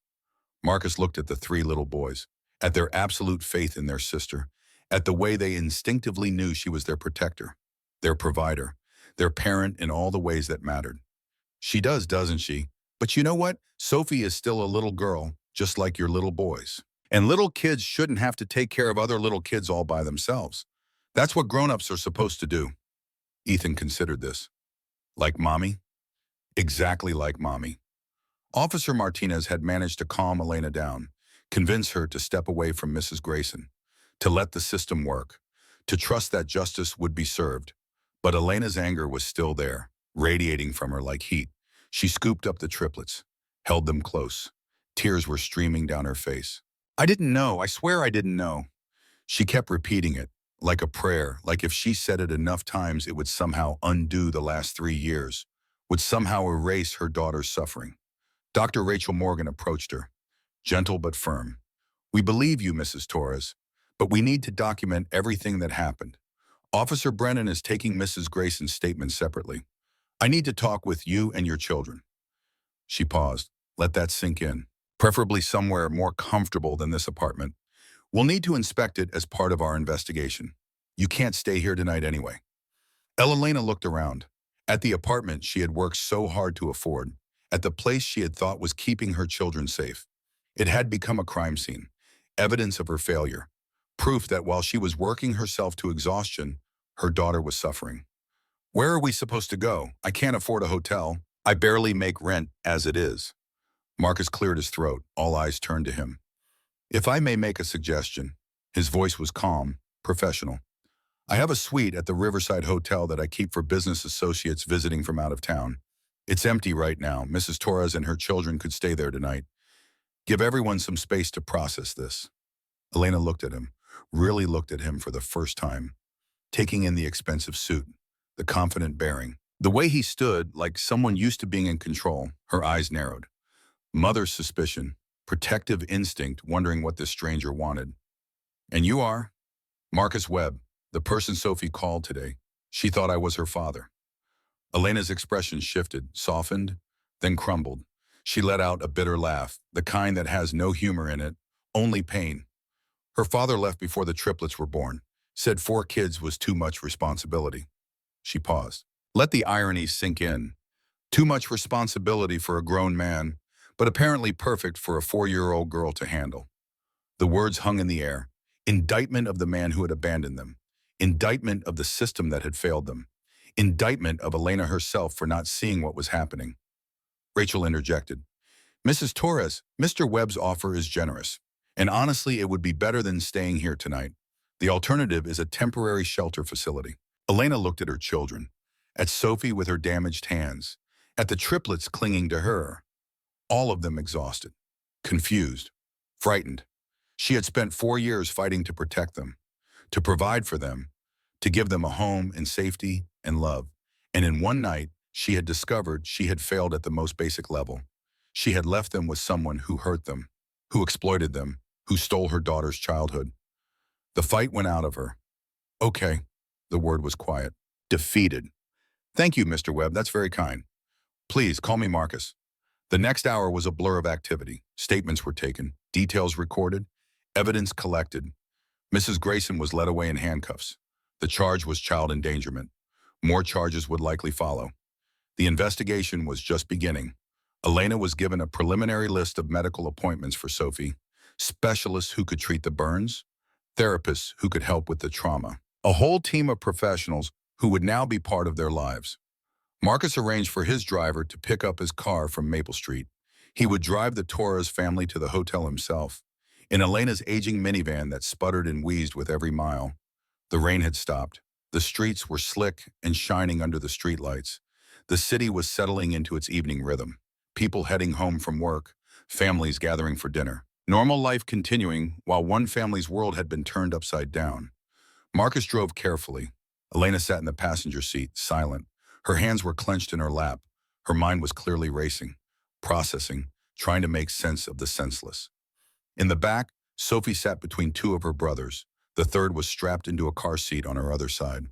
Marcus looked at the 3 little boys, at their absolute faith in their sister, at the way they instinctively knew she was their protector, their provider, their parent in all the ways that mattered. She does, doesn't she? But you know what? Sophie is still a little girl, just like your little boys. And little kids shouldn't have to take care of other little kids all by themselves. That's what grown-ups are supposed to do. Ethan considered this. Like mommy? Exactly like mommy. Officer Martinez had managed to calm Elena down, convince her to step away from Mrs. Grayson, to let the system work, to trust that justice would be served. But Elena's anger was still there, radiating from her like heat. She scooped up the triplets, held them close. Tears were streaming down her face. I didn't know. I swear I didn't know. She kept repeating it, like a prayer, like if she said it enough times it would somehow undo the last 3 years, would somehow erase her daughter's suffering. Dr. Rachel Morgan approached her, gentle but firm. We believe you, Mrs. Torres, but we need to document everything that happened. Officer Brennan is taking Mrs. Grayson's statement separately. I need to talk with you and your children. She paused. Let that sink in, preferably somewhere more comfortable than this apartment. We'll need to inspect it as part of our investigation. You can't stay here tonight anyway. Elena looked around, at the apartment she had worked so hard to afford, at the place she had thought was keeping her children safe. It had become a crime scene, evidence of her failure, proof that while she was working herself to exhaustion, her daughter was suffering. Where are we supposed to go? I can't afford a hotel. I barely make rent as it is. Marcus cleared his throat. All eyes turned to him. If I may make a suggestion. His voice was calm, professional. I have a suite at the Riverside Hotel that I keep for business associates visiting from out of town. It's empty right now. Mrs. Torres and her children could stay there tonight. Give everyone some space to process this. Elena looked at him, really looked at him for the first time, taking in the expensive suit, the confident bearing. The way he stood, like someone used to being in control, her eyes narrowed. Mother's suspicion, protective instinct, wondering what this stranger wanted. And you are? Marcus Webb, the person Sophie called today. She thought I was her father. Elena's expression shifted, softened, then crumbled. She let out a bitter laugh, the kind that has no humor in it, only pain. Her father left before the triplets were born, said 4 kids was too much responsibility. She paused. Let the irony sink in. Too much responsibility for a grown man, but apparently perfect for a 4-year-old girl to handle. The words hung in the air. Indictment of the man who had abandoned them. Indictment of the system that had failed them. Indictment of Elena herself for not seeing what was happening. Rachel interjected. Mrs. Torres, Mr. Webb's offer is generous. And honestly, it would be better than staying here tonight. The alternative is a temporary shelter facility. Elena looked at her children, at Sophie with her damaged hands, at the triplets clinging to her, all of them exhausted, confused, frightened. She had spent 4 years fighting to protect them, to provide for them, to give them a home and safety and love. And in one night, she had discovered she had failed at the most basic level. She had left them with someone who hurt them, who exploited them, who stole her daughter's childhood. The fight went out of her. Okay, the word was quiet. Defeated. Thank you, Mr. Webb, that's very kind. Please, call me Marcus. The next hour was a blur of activity. Statements were taken, details recorded, evidence collected. Mrs. Grayson was led away in handcuffs. The charge was child endangerment. More charges would likely follow. The investigation was just beginning. Elena was given a preliminary list of medical appointments for Sophie, specialists who could treat the burns, therapists who could help with the trauma, a whole team of professionals who would now be part of their lives. Marcus arranged for his driver to pick up his car from Maple Street. He would drive the Torres family to the hotel himself, in Elena's aging minivan that sputtered and wheezed with every mile. The rain had stopped. The streets were slick and shining under the streetlights. The city was settling into its evening rhythm. People heading home from work, families gathering for dinner. Normal life continuing while one family's world had been turned upside down. Marcus drove carefully. Elena sat in the passenger seat, silent. Her hands were clenched in her lap. Her mind was clearly racing, processing, trying to make sense of the senseless. In the back, Sophie sat between 2 of her brothers. The third was strapped into a car seat on her other side.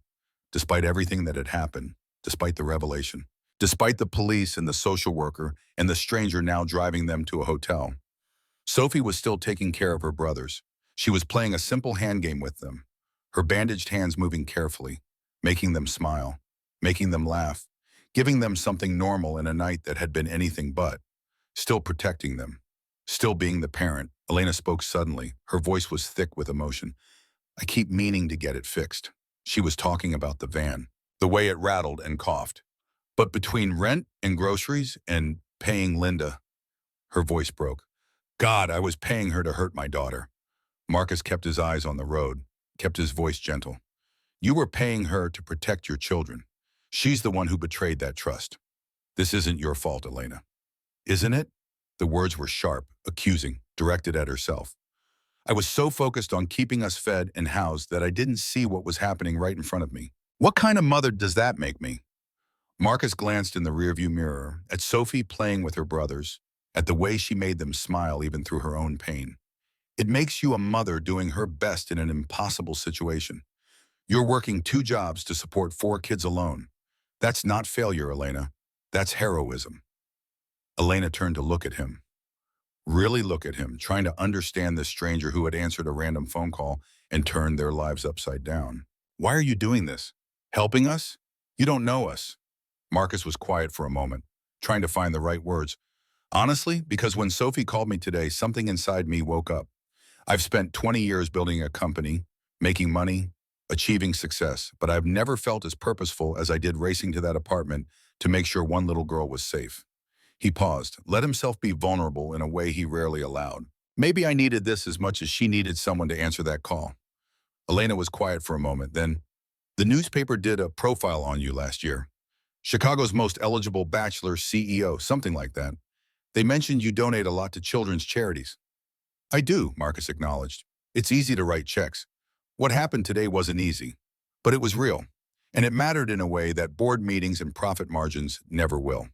Despite everything that had happened, despite the revelation, despite the police and the social worker and the stranger now driving them to a hotel, Sophie was still taking care of her brothers. She was playing a simple hand game with them, her bandaged hands moving carefully, making them smile, making them laugh, giving them something normal in a night that had been anything but, still protecting them, still being the parent. Elena spoke suddenly. Her voice was thick with emotion. I keep meaning to get it fixed. She was talking about the van, the way it rattled and coughed. But between rent and groceries and paying Linda, her voice broke. God, I was paying her to hurt my daughter. Marcus kept his eyes on the road, kept his voice gentle. You were paying her to protect your children. She's the one who betrayed that trust. This isn't your fault, Elena. Isn't it? The words were sharp, accusing, directed at herself. I was so focused on keeping us fed and housed that I didn't see what was happening right in front of me. What kind of mother does that make me? Marcus glanced in the rearview mirror, at Sophie playing with her brothers, at the way she made them smile even through her own pain. It makes you a mother doing her best in an impossible situation. You're working 2 jobs to support 4 kids alone. That's not failure, Elena. That's heroism. Elena turned to look at him. Really look at him, trying to understand this stranger who had answered a random phone call and turned their lives upside down. Why are you doing this? Helping us? You don't know us. Marcus was quiet for a moment, trying to find the right words. Honestly, because when Sophie called me today, something inside me woke up. I've spent 20 years building a company, making money, achieving success, but I've never felt as purposeful as I did racing to that apartment to make sure one little girl was safe. He paused, let himself be vulnerable in a way he rarely allowed. Maybe I needed this as much as she needed someone to answer that call. Elena was quiet for a moment, then, the newspaper did a profile on you last year. Chicago's most eligible bachelor CEO, something like that. They mentioned you donate a lot to children's charities. I do, Marcus acknowledged. It's easy to write checks. What happened today wasn't easy, but it was real, and it mattered in a way that board meetings and profit margins never will.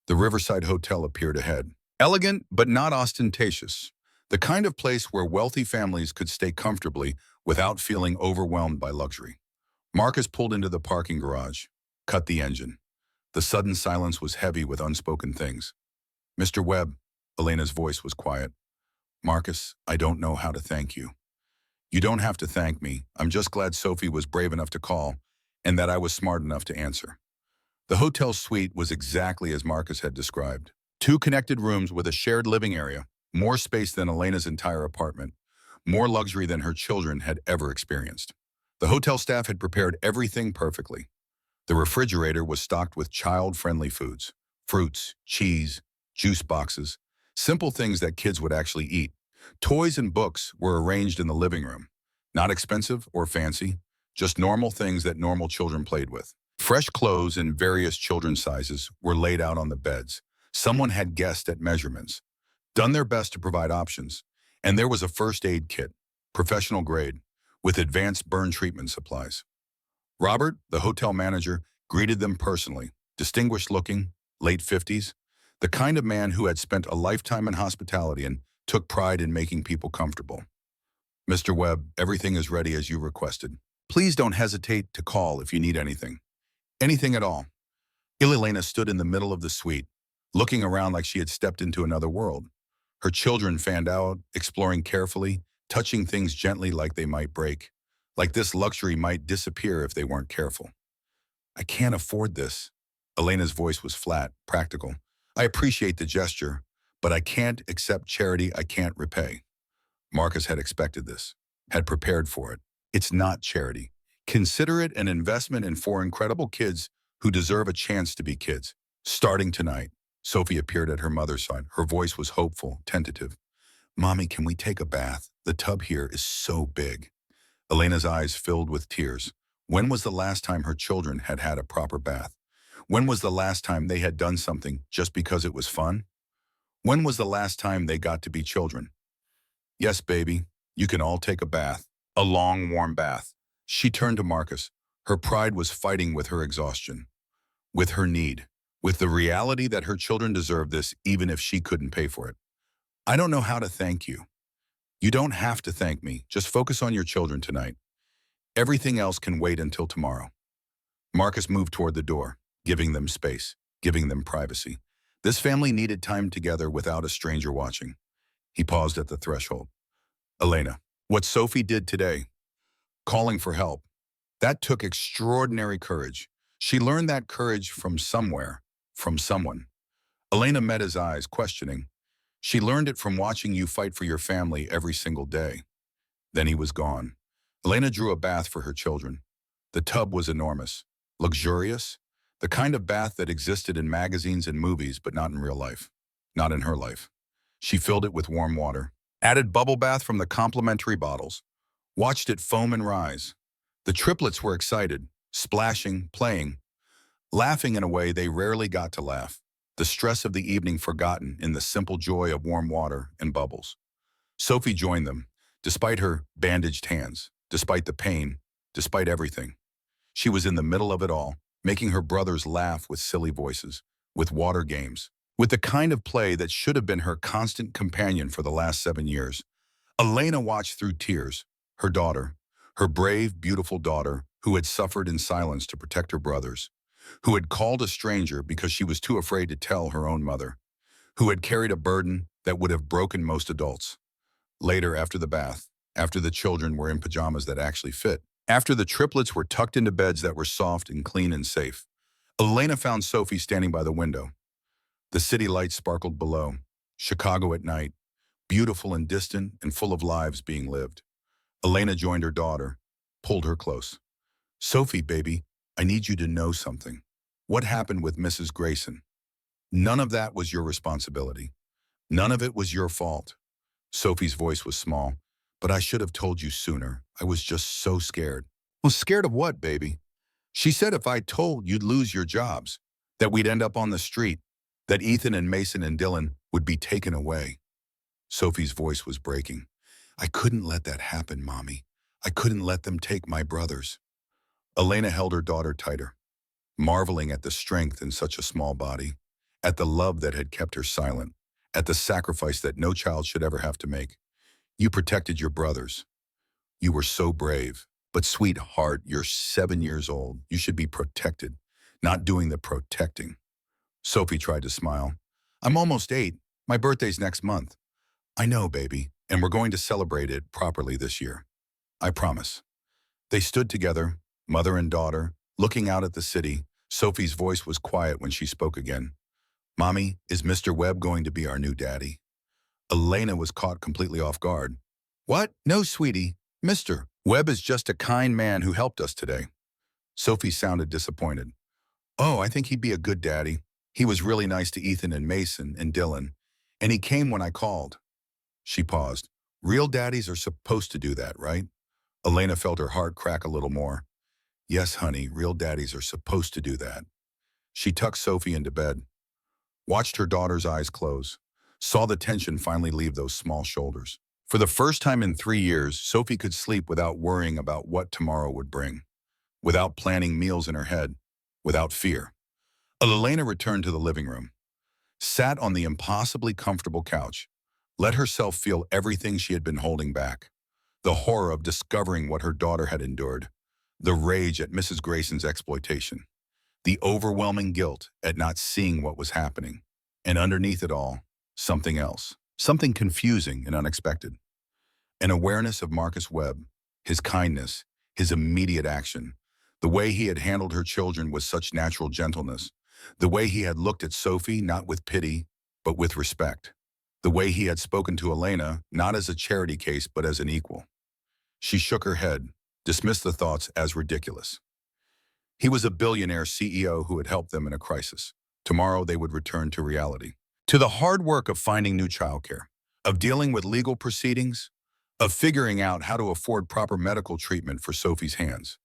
The Riverside Hotel appeared ahead. Elegant, but not ostentatious. The kind of place where wealthy families could stay comfortably without feeling overwhelmed by luxury. Marcus pulled into the parking garage, cut the engine. The sudden silence was heavy with unspoken things. Mr. Webb, Elena's voice was quiet. Marcus, I don't know how to thank you. You don't have to thank me. I'm just glad Sophie was brave enough to call and that I was smart enough to answer. The hotel suite was exactly as Marcus had described. Two connected rooms with a shared living area, more space than Elena's entire apartment, more luxury than her children had ever experienced. The hotel staff had prepared everything perfectly. The refrigerator was stocked with child-friendly foods, fruits, cheese, juice boxes, simple things that kids would actually eat. Toys and books were arranged in the living room. Not expensive or fancy, just normal things that normal children played with. Fresh clothes in various children's sizes were laid out on the beds. Someone had guessed at measurements, done their best to provide options, and there was a first aid kit, professional grade, with advanced burn treatment supplies. Robert, the hotel manager, greeted them personally, distinguished looking, late 50s, the kind of man who had spent a lifetime in hospitality and took pride in making people comfortable. Mr. Webb, everything is ready as you requested. Please don't hesitate to call if you need anything. Anything at all. Elena stood in the middle of the suite, looking around like she had stepped into another world. Her children fanned out, exploring carefully, touching things gently like they might break, like this luxury might disappear if they weren't careful. I can't afford this. Elena's voice was flat, practical. I appreciate the gesture, but I can't accept charity I can't repay. Marcus had expected this, had prepared for it. It's not charity. Consider it an investment in four incredible kids who deserve a chance to be kids. Starting tonight, Sophie appeared at her mother's side. Her voice was hopeful, tentative. Mommy, can we take a bath? The tub here is so big. Elena's eyes filled with tears. When was the last time her children had had a proper bath? When was the last time they had done something just because it was fun? When was the last time they got to be children? Yes, baby, you can all take a bath. A long, warm bath. She turned to Marcus. Her pride was fighting with her exhaustion, with her need, with the reality that her children deserved this even if she couldn't pay for it. I don't know how to thank you. You don't have to thank me. Just focus on your children tonight. Everything else can wait until tomorrow. Marcus moved toward the door, giving them space, giving them privacy. This family needed time together without a stranger watching. He paused at the threshold. Elena, what Sophie did today, calling for help, that took extraordinary courage. She learned that courage from somewhere, from someone. Elena met his eyes, questioning. She learned it from watching you fight for your family every single day. Then he was gone. Elena drew a bath for her children. The tub was enormous, luxurious, the kind of bath that existed in magazines and movies, but not in real life, not in her life. She filled it with warm water, added bubble bath from the complimentary bottles, watched it foam and rise. The triplets were excited, splashing, playing, laughing in a way they rarely got to laugh, the stress of the evening forgotten in the simple joy of warm water and bubbles. Sophie joined them, despite her bandaged hands, despite the pain, despite everything. She was in the middle of it all, making her brothers laugh with silly voices, with water games, with the kind of play that should have been her constant companion for the last 7 years. Elena watched through tears, her daughter, her brave, beautiful daughter, who had suffered in silence to protect her brothers, who had called a stranger because she was too afraid to tell her own mother, who had carried a burden that would have broken most adults. Later, after the bath, after the children were in pajamas that actually fit, after the triplets were tucked into beds that were soft and clean and safe, Elena found Sophie standing by the window. The city lights sparkled below. Chicago at night, beautiful and distant and full of lives being lived. Elena joined her daughter, pulled her close. Sophie, baby, I need you to know something. What happened with Mrs. Grayson? None of that was your responsibility. None of it was your fault. Sophie's voice was small. But I should have told you sooner. I was just so scared. Well, scared of what, baby? She said if I told, you'd lose your jobs, that we'd end up on the street, that Ethan and Mason and Dylan would be taken away. Sophie's voice was breaking. I couldn't let that happen, Mommy. I couldn't let them take my brothers. Elena held her daughter tighter, marveling at the strength in such a small body, at the love that had kept her silent, at the sacrifice that no child should ever have to make. You protected your brothers. You were so brave. But sweetheart, you're 7 years old. You should be protected, not doing the protecting. Sophie tried to smile. I'm almost 8. My birthday's next month. I know, baby, and we're going to celebrate it properly this year. I promise. They stood together, mother and daughter, looking out at the city. Sophie's voice was quiet when she spoke again. Mommy, is Mr. Webb going to be our new daddy? Elena was caught completely off guard. What? No, sweetie. Mr. Webb is just a kind man who helped us today. Sophie sounded disappointed. Oh, I think he'd be a good daddy. He was really nice to Ethan and Mason and Dylan, and he came when I called. She paused. Real daddies are supposed to do that, right? Elena felt her heart crack a little more. Yes, honey, real daddies are supposed to do that. She tucked Sophie into bed, watched her daughter's eyes close, saw the tension finally leave those small shoulders. For the first time in 3 years, Sophie could sleep without worrying about what tomorrow would bring, without planning meals in her head, without fear. Elena returned to the living room, sat on the impossibly comfortable couch, let herself feel everything she had been holding back. The horror of discovering what her daughter had endured, the rage at Mrs. Grayson's exploitation, the overwhelming guilt at not seeing what was happening, and underneath it all, something else, something confusing and unexpected. An awareness of Marcus Webb, his kindness, his immediate action, the way he had handled her children with such natural gentleness, the way he had looked at Sophie not with pity, but with respect, the way he had spoken to Elena not as a charity case but as an equal. She shook her head, dismissed the thoughts as ridiculous. He was a billionaire CEO who had helped them in a crisis. Tomorrow they would return to reality, to the hard work of finding new childcare, of dealing with legal proceedings, of figuring out how to afford proper medical treatment for Sophie's hands.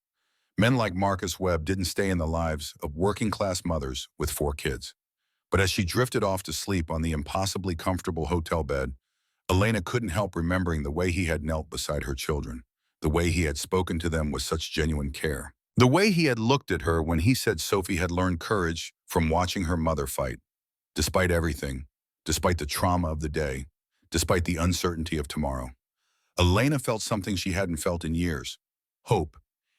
Men like Marcus Webb didn't stay in the lives of working-class mothers with 4 kids. But as she drifted off to sleep on the impossibly comfortable hotel bed, Elena couldn't help remembering the way he had knelt beside her children, the way he had spoken to them with such genuine care, the way he had looked at her when he said Sophie had learned courage from watching her mother fight. Despite everything, despite the trauma of the day, despite the uncertainty of tomorrow, Elena felt something she hadn't felt in years, hope.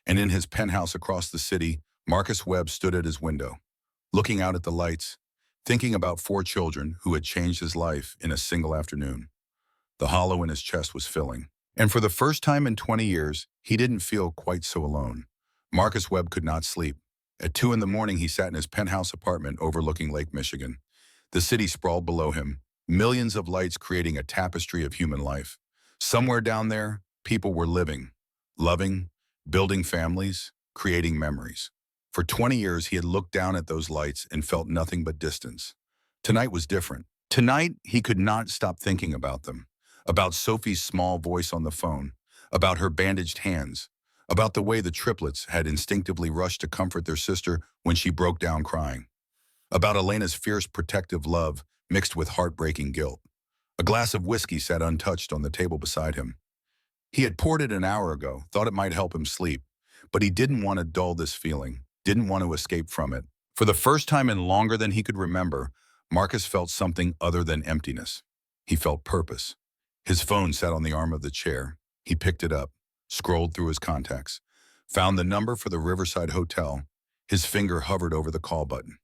And in his penthouse across the city, Marcus Webb stood at his window, looking out at the lights, thinking about 4 children who had changed his life in a single afternoon. The hollow in his chest was filling. And for the first time in 20 years, he didn't feel quite so alone. Marcus Webb could not sleep. At 2 in the morning, he sat in his penthouse apartment overlooking Lake Michigan. The city sprawled below him, millions of lights creating a tapestry of human life. Somewhere down there, people were living, loving, building families, creating memories. For 20 years, he had looked down at those lights and felt nothing but distance. Tonight was different. Tonight, he could not stop thinking about them, about Sophie's small voice on the phone, about her bandaged hands, about the way the triplets had instinctively rushed to comfort their sister when she broke down crying, about Elena's fierce protective love mixed with heartbreaking guilt. A glass of whiskey sat untouched on the table beside him. He had poured it an hour ago, thought it might help him sleep, but he didn't want to dull this feeling, didn't want to escape from it. For the first time in longer than he could remember, Marcus felt something other than emptiness. He felt purpose. His phone sat on the arm of the chair. He picked it up, scrolled through his contacts, found the number for the Riverside Hotel. His finger hovered over the call button.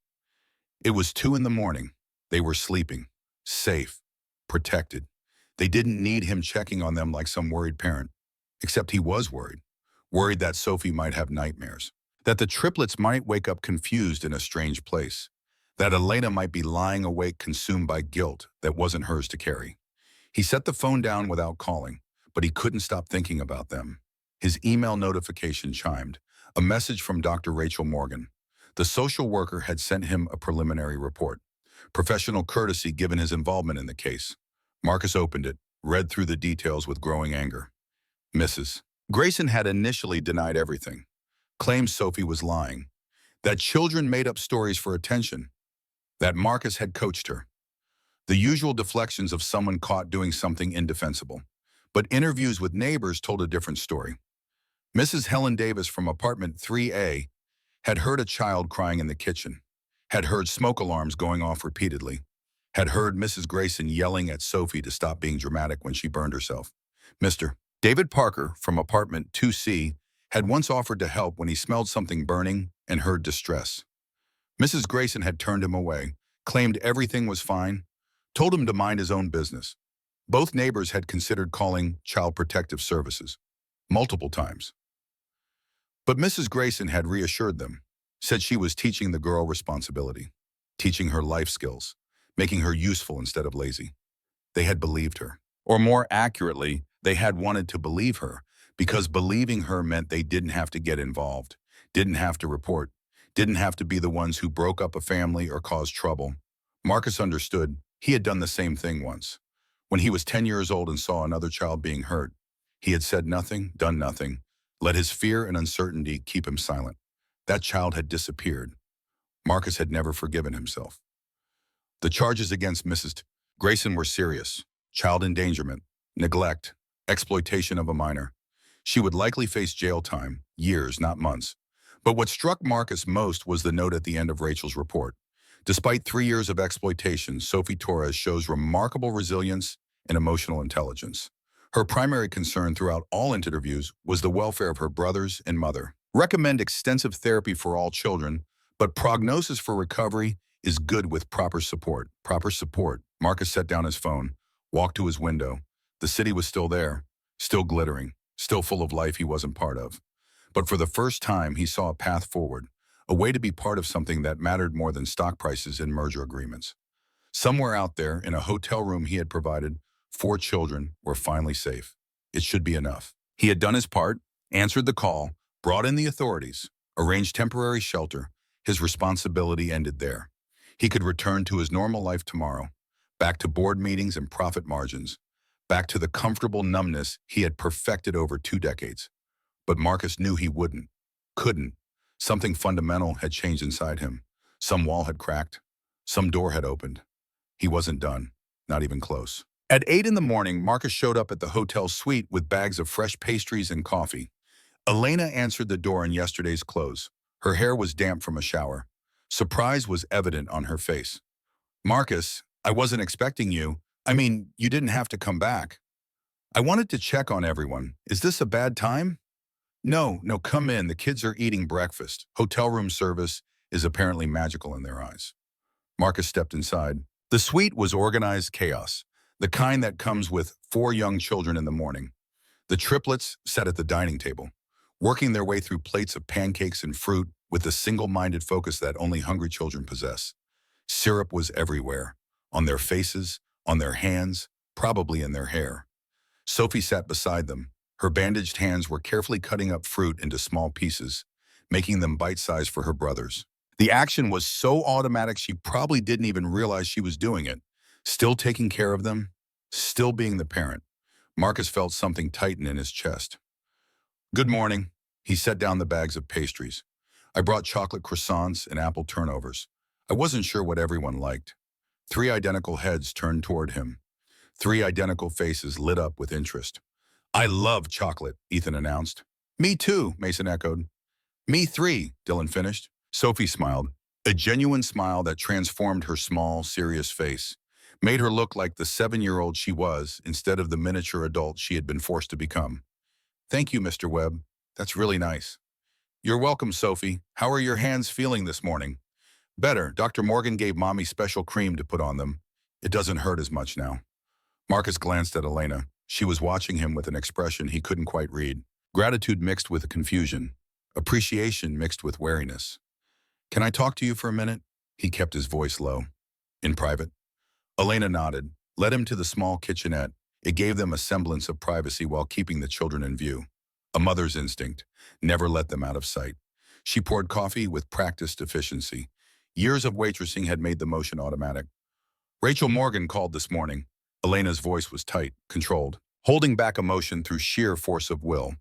It was 2 in the morning. They were sleeping, safe, protected. They didn't need him checking on them like some worried parent. Except he was worried that Sophie might have nightmares, that the triplets might wake up confused in a strange place, that Elena might be lying awake consumed by guilt that wasn't hers to carry. He set the phone down without calling, but he couldn't stop thinking about them. His email notification chimed, a message from Dr. Rachel Morgan. The social worker had sent him a preliminary report, professional courtesy given his involvement in the case. Marcus opened it, read through the details with growing anger. Mrs. Grayson had initially denied everything, claimed Sophie was lying, that children made up stories for attention, that Marcus had coached her. The usual deflections of someone caught doing something indefensible. But interviews with neighbors told a different story. Mrs. Helen Davis from apartment 3A had heard a child crying in the kitchen, had heard smoke alarms going off repeatedly, had heard Mrs. Grayson yelling at Sophie to stop being dramatic when she burned herself. Mr. David Parker from apartment 2C had once offered to help when he smelled something burning and heard distress. Mrs. Grayson had turned him away, claimed everything was fine, told him to mind his own business. Both neighbors had considered calling Child Protective Services multiple times. But Mrs. Grayson had reassured them, said she was teaching the girl responsibility, teaching her life skills, making her useful instead of lazy. They had believed her. Or more accurately, they had wanted to believe her, because believing her meant they didn't have to get involved, didn't have to report, didn't have to be the ones who broke up a family or caused trouble. Marcus understood. He had done the same thing once. When he was 10 years old and saw another child being hurt, he had said nothing, done nothing, let his fear and uncertainty keep him silent. That child had disappeared. Marcus had never forgiven himself. The charges against Mrs. Grayson were serious: child endangerment, neglect, exploitation of a minor. She would likely face jail time, years, not months. But what struck Marcus most was the note at the end of Rachel's report. Despite 3 years of exploitation, Sophie Torres shows remarkable resilience and emotional intelligence. Her primary concern throughout all interviews was the welfare of her brothers and mother. Recommend extensive therapy for all children, but prognosis for recovery is good with proper support. Proper support. Marcus set down his phone, walked to his window. The city was still there, still glittering, still full of life he wasn't part of. But for the first time, he saw a path forward, a way to be part of something that mattered more than stock prices and merger agreements. Somewhere out there, in a hotel room he had provided, 4 children were finally safe. It should be enough. He had done his part, answered the call, brought in the authorities, arranged temporary shelter. His responsibility ended there. He could return to his normal life tomorrow, back to board meetings and profit margins, back to the comfortable numbness he had perfected over 2 decades. But Marcus knew he wouldn't, couldn't. Something fundamental had changed inside him. Some wall had cracked. Some door had opened. He wasn't done, not even close. At 8 in the morning, Marcus showed up at the hotel suite with bags of fresh pastries and coffee. Elena answered the door in yesterday's clothes. Her hair was damp from a shower. Surprise was evident on her face. "Marcus, I wasn't expecting you. I mean, you didn't have to come back. I wanted to check on everyone. Is this a bad time?" No, come in. The kids are eating breakfast. Hotel room service is apparently magical in their eyes. Marcus stepped inside. The suite was organized chaos, the kind that comes with 4 young children in the morning. The triplets sat at the dining table, working their way through plates of pancakes and fruit with the single-minded focus that only hungry children possess. Syrup was everywhere, on their faces, on their hands, probably in their hair. Sophie sat beside them. Her bandaged hands were carefully cutting up fruit into small pieces, making them bite-sized for her brothers. The action was so automatic she probably didn't even realize she was doing it. Still taking care of them, still being the parent. Marcus felt something tighten in his chest. "Good morning." He set down the bags of pastries. "I brought chocolate croissants and apple turnovers. I wasn't sure what everyone liked." 3 identical heads turned toward him. 3 identical faces lit up with interest. "I love chocolate," Ethan announced. "Me too," Mason echoed. "Me 3, Dylan finished. Sophie smiled, a genuine smile that transformed her small, serious face, made her look like the 7-year-old she was instead of the miniature adult she had been forced to become. "Thank you, Mr. Webb. That's really nice." "You're welcome, Sophie. How are your hands feeling this morning?" "Better. Dr. Morgan gave Mommy special cream to put on them. It doesn't hurt as much now." Marcus glanced at Elena. She was watching him with an expression he couldn't quite read. Gratitude mixed with confusion. Appreciation mixed with wariness. "Can I talk to you for a minute?" He kept his voice low. In private. Elena nodded, led him to the small kitchenette. It gave them a semblance of privacy while keeping the children in view. A mother's instinct. Never let them out of sight. She poured coffee with practiced efficiency. Years of waitressing had made the motion automatic. Rachel Morgan called this morning. Elena's voice was tight, controlled, holding back emotion through sheer force of will.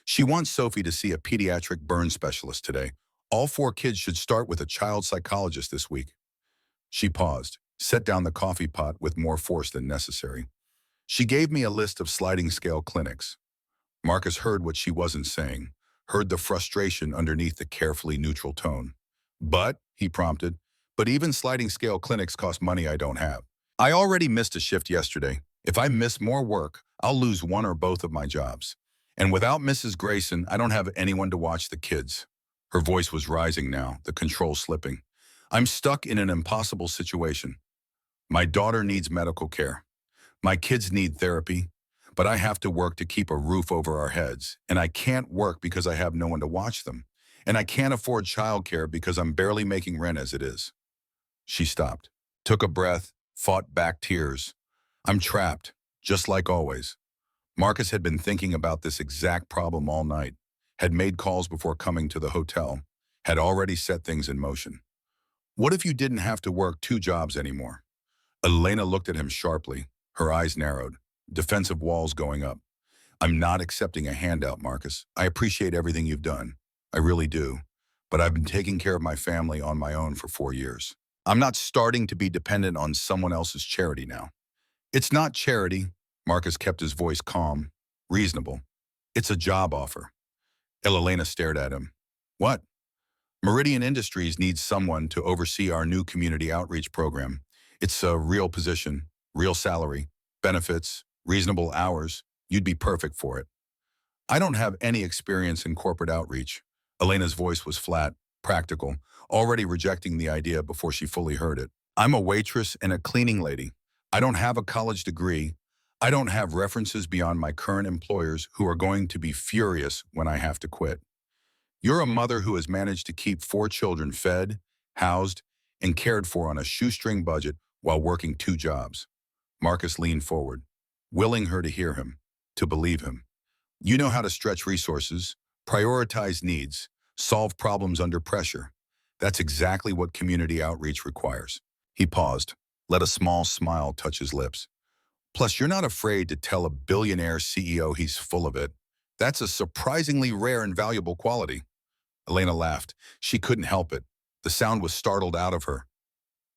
She wants Sophie to see a pediatric burn specialist today. All 4 kids should start with a child psychologist this week. She paused, set down the coffee pot with more force than necessary. She gave me a list of sliding scale clinics. Marcus heard what she wasn't saying, heard the frustration underneath the carefully neutral tone. But, he prompted, but even sliding scale clinics cost money I don't have. I already missed a shift yesterday. If I miss more work, I'll lose one or both of my jobs. And without Mrs. Grayson, I don't have anyone to watch the kids. Her voice was rising now, the control slipping. I'm stuck in an impossible situation. My daughter needs medical care. My kids need therapy, but I have to work to keep a roof over our heads, and I can't work because I have no one to watch them. And I can't afford childcare because I'm barely making rent as it is. She stopped, took a breath, fought back tears. I'm trapped, just like always. Marcus had been thinking about this exact problem all night, had made calls before coming to the hotel, had already set things in motion. What if you didn't have to work 2 jobs anymore? Elena looked at him sharply, her eyes narrowed, defensive walls going up. I'm not accepting a handout, Marcus. I appreciate everything you've done. I really do. But I've been taking care of my family on my own for 4 years. I'm not starting to be dependent on someone else's charity now. It's not charity. Marcus kept his voice calm, reasonable. It's a job offer. Elena stared at him. What? Meridian Industries needs someone to oversee our new community outreach program. It's a real position, real salary, benefits, reasonable hours. You'd be perfect for it. I don't have any experience in corporate outreach. Elena's voice was flat, practical, already rejecting the idea before she fully heard it. I'm a waitress and a cleaning lady. I don't have a college degree. I don't have references beyond my current employers who are going to be furious when I have to quit. You're a mother who has managed to keep 4 children fed, housed, and cared for on a shoestring budget while working 2 jobs. Marcus leaned forward, willing her to hear him, to believe him. You know how to stretch resources, prioritize needs, solve problems under pressure. That's exactly what community outreach requires. He paused, let a small smile touch his lips. Plus, you're not afraid to tell a billionaire CEO he's full of it. That's a surprisingly rare and valuable quality. Elena laughed. She couldn't help it. The sound was startled out of her.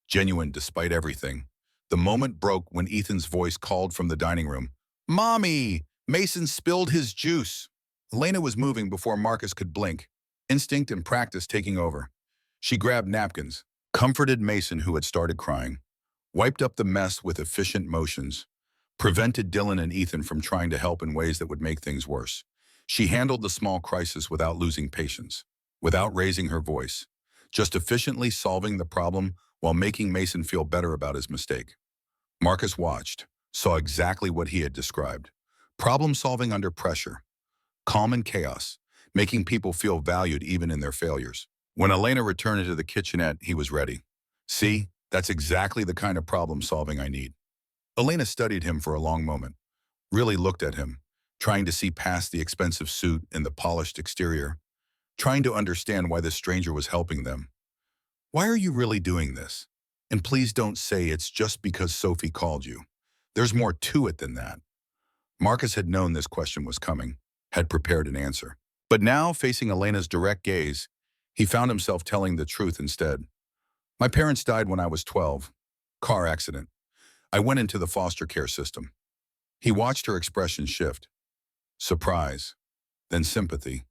Genuine despite everything. The moment broke when Ethan's voice called from the dining room. Mommy! Mason spilled his juice. Elena was moving before Marcus could blink, instinct and practice taking over. She grabbed napkins, comforted Mason who had started crying, wiped up the mess with efficient motions, prevented Dylan and Ethan from trying to help in ways that would make things worse. She handled the small crisis without losing patience, without raising her voice, just efficiently solving the problem while making Mason feel better about his mistake. Marcus watched, saw exactly what he had described. Problem solving under pressure, calm in chaos, making people feel valued even in their failures. When Elena returned into the kitchenette, he was ready. See, that's exactly the kind of problem solving I need. Elena studied him for a long moment, really looked at him, trying to see past the expensive suit and the polished exterior, trying to understand why this stranger was helping them. Why are you really doing this? And please don't say it's just because Sophie called you. There's more to it than that. Marcus had known this question was coming, had prepared an answer. But now, facing Elena's direct gaze, he found himself telling the truth instead. My parents died when I was 12. Car accident. I went into the foster care system. He watched her expression shift. Surprise, then sympathy.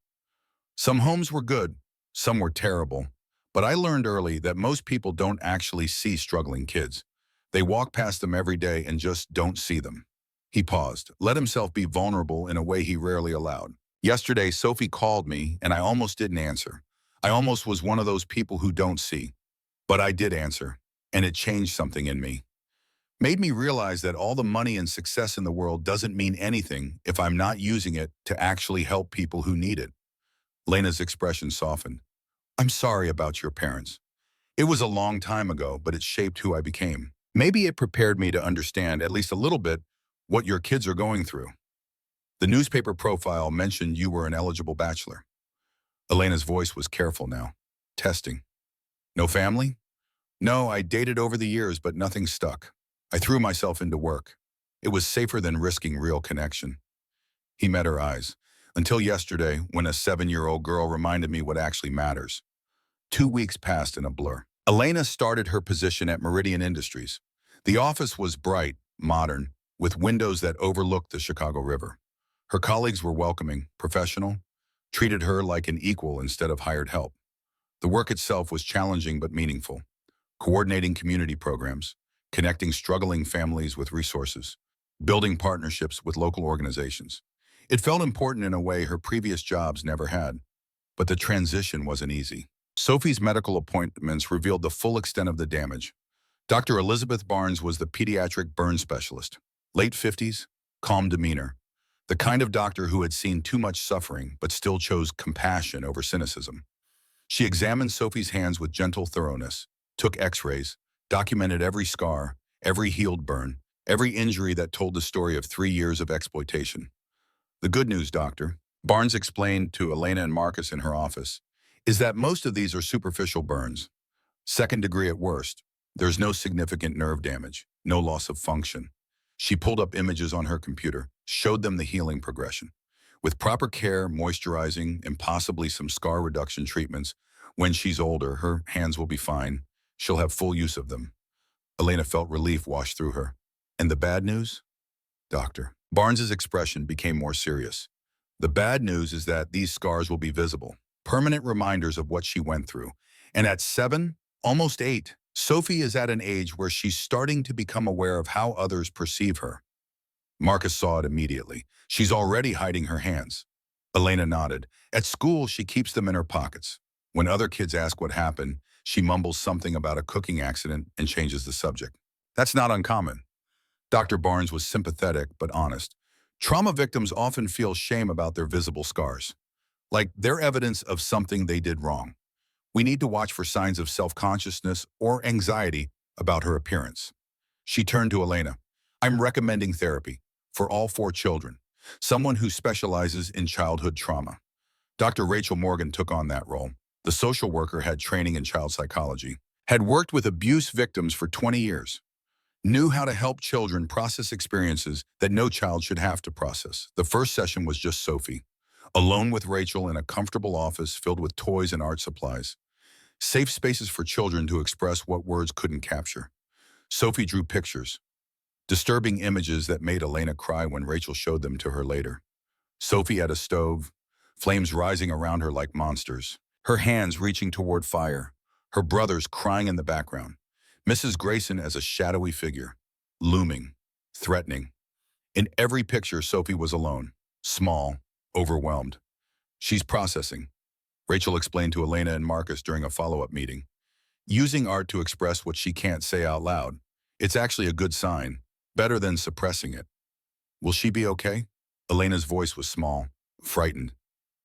Some homes were good, some were terrible, but I learned early that most people don't actually see struggling kids. They walk past them every day and just don't see them. He paused, let himself be vulnerable in a way he rarely allowed. Yesterday, Sophie called me and I almost didn't answer. I almost was one of those people who don't see. But I did answer, and it changed something in me. Made me realize that all the money and success in the world doesn't mean anything if I'm not using it to actually help people who need it. Lena's expression softened. I'm sorry about your parents. It was a long time ago, but it shaped who I became. Maybe it prepared me to understand, at least a little bit, what your kids are going through. The newspaper profile mentioned you were an eligible bachelor. Elena's voice was careful now. Testing. No family? No, I dated over the years, but nothing stuck. I threw myself into work. It was safer than risking real connection. He met her eyes. Until yesterday, when a 7-year-old girl reminded me what actually matters. 2 weeks passed in a blur. Elena started her position at Meridian Industries. The office was bright, modern, with windows that overlooked the Chicago River. Her colleagues were welcoming, professional, treated her like an equal instead of hired help. The work itself was challenging but meaningful, coordinating community programs, connecting struggling families with resources, building partnerships with local organizations. It felt important in a way her previous jobs never had, but the transition wasn't easy. Sophie's medical appointments revealed the full extent of the damage. Dr. Elizabeth Barnes was the pediatric burn specialist, late 50s, calm demeanor, the kind of doctor who had seen too much suffering but still chose compassion over cynicism. She examined Sophie's hands with gentle thoroughness, took x-rays, documented every scar, every healed burn, every injury that told the story of 3 years of exploitation. The good news, doctor, Barnes explained to Elena and Marcus in her office, is that most of these are superficial burns. Second degree at worst. There's no significant nerve damage, no loss of function. She pulled up images on her computer, showed them the healing progression. With proper care, moisturizing, and possibly some scar reduction treatments, when she's older, her hands will be fine. She'll have full use of them. Elena felt relief wash through her. And the bad news? Doctor. Barnes's expression became more serious. The bad news is that these scars will be visible, permanent reminders of what she went through. And at 7, almost 8, Sophie is at an age where she's starting to become aware of how others perceive her. Marcus saw it immediately. She's already hiding her hands. Elena nodded. At school, she keeps them in her pockets. When other kids ask what happened, she mumbles something about a cooking accident and changes the subject. That's not uncommon. Dr. Barnes was sympathetic but honest. Trauma victims often feel shame about their visible scars, like they're evidence of something they did wrong. We need to watch for signs of self-consciousness or anxiety about her appearance. She turned to Elena. I'm recommending therapy for all 4 children, someone who specializes in childhood trauma. Dr. Rachel Morgan took on that role. The social worker had training in child psychology, had worked with abuse victims for 20 years, knew how to help children process experiences that no child should have to process. The first session was just Sophie, alone with Rachel in a comfortable office filled with toys and art supplies. Safe spaces for children to express what words couldn't capture. Sophie drew pictures, disturbing images that made Elena cry when Rachel showed them to her later. Sophie at a stove, flames rising around her like monsters, her hands reaching toward fire, her brothers crying in the background. Mrs. Grayson as a shadowy figure, looming, threatening. In every picture, Sophie was alone, small, overwhelmed. She's processing, Rachel explained to Elena and Marcus during a follow-up meeting. Using art to express what she can't say out loud. It's actually a good sign, better than suppressing it. Will she be okay? Elena's voice was small, frightened.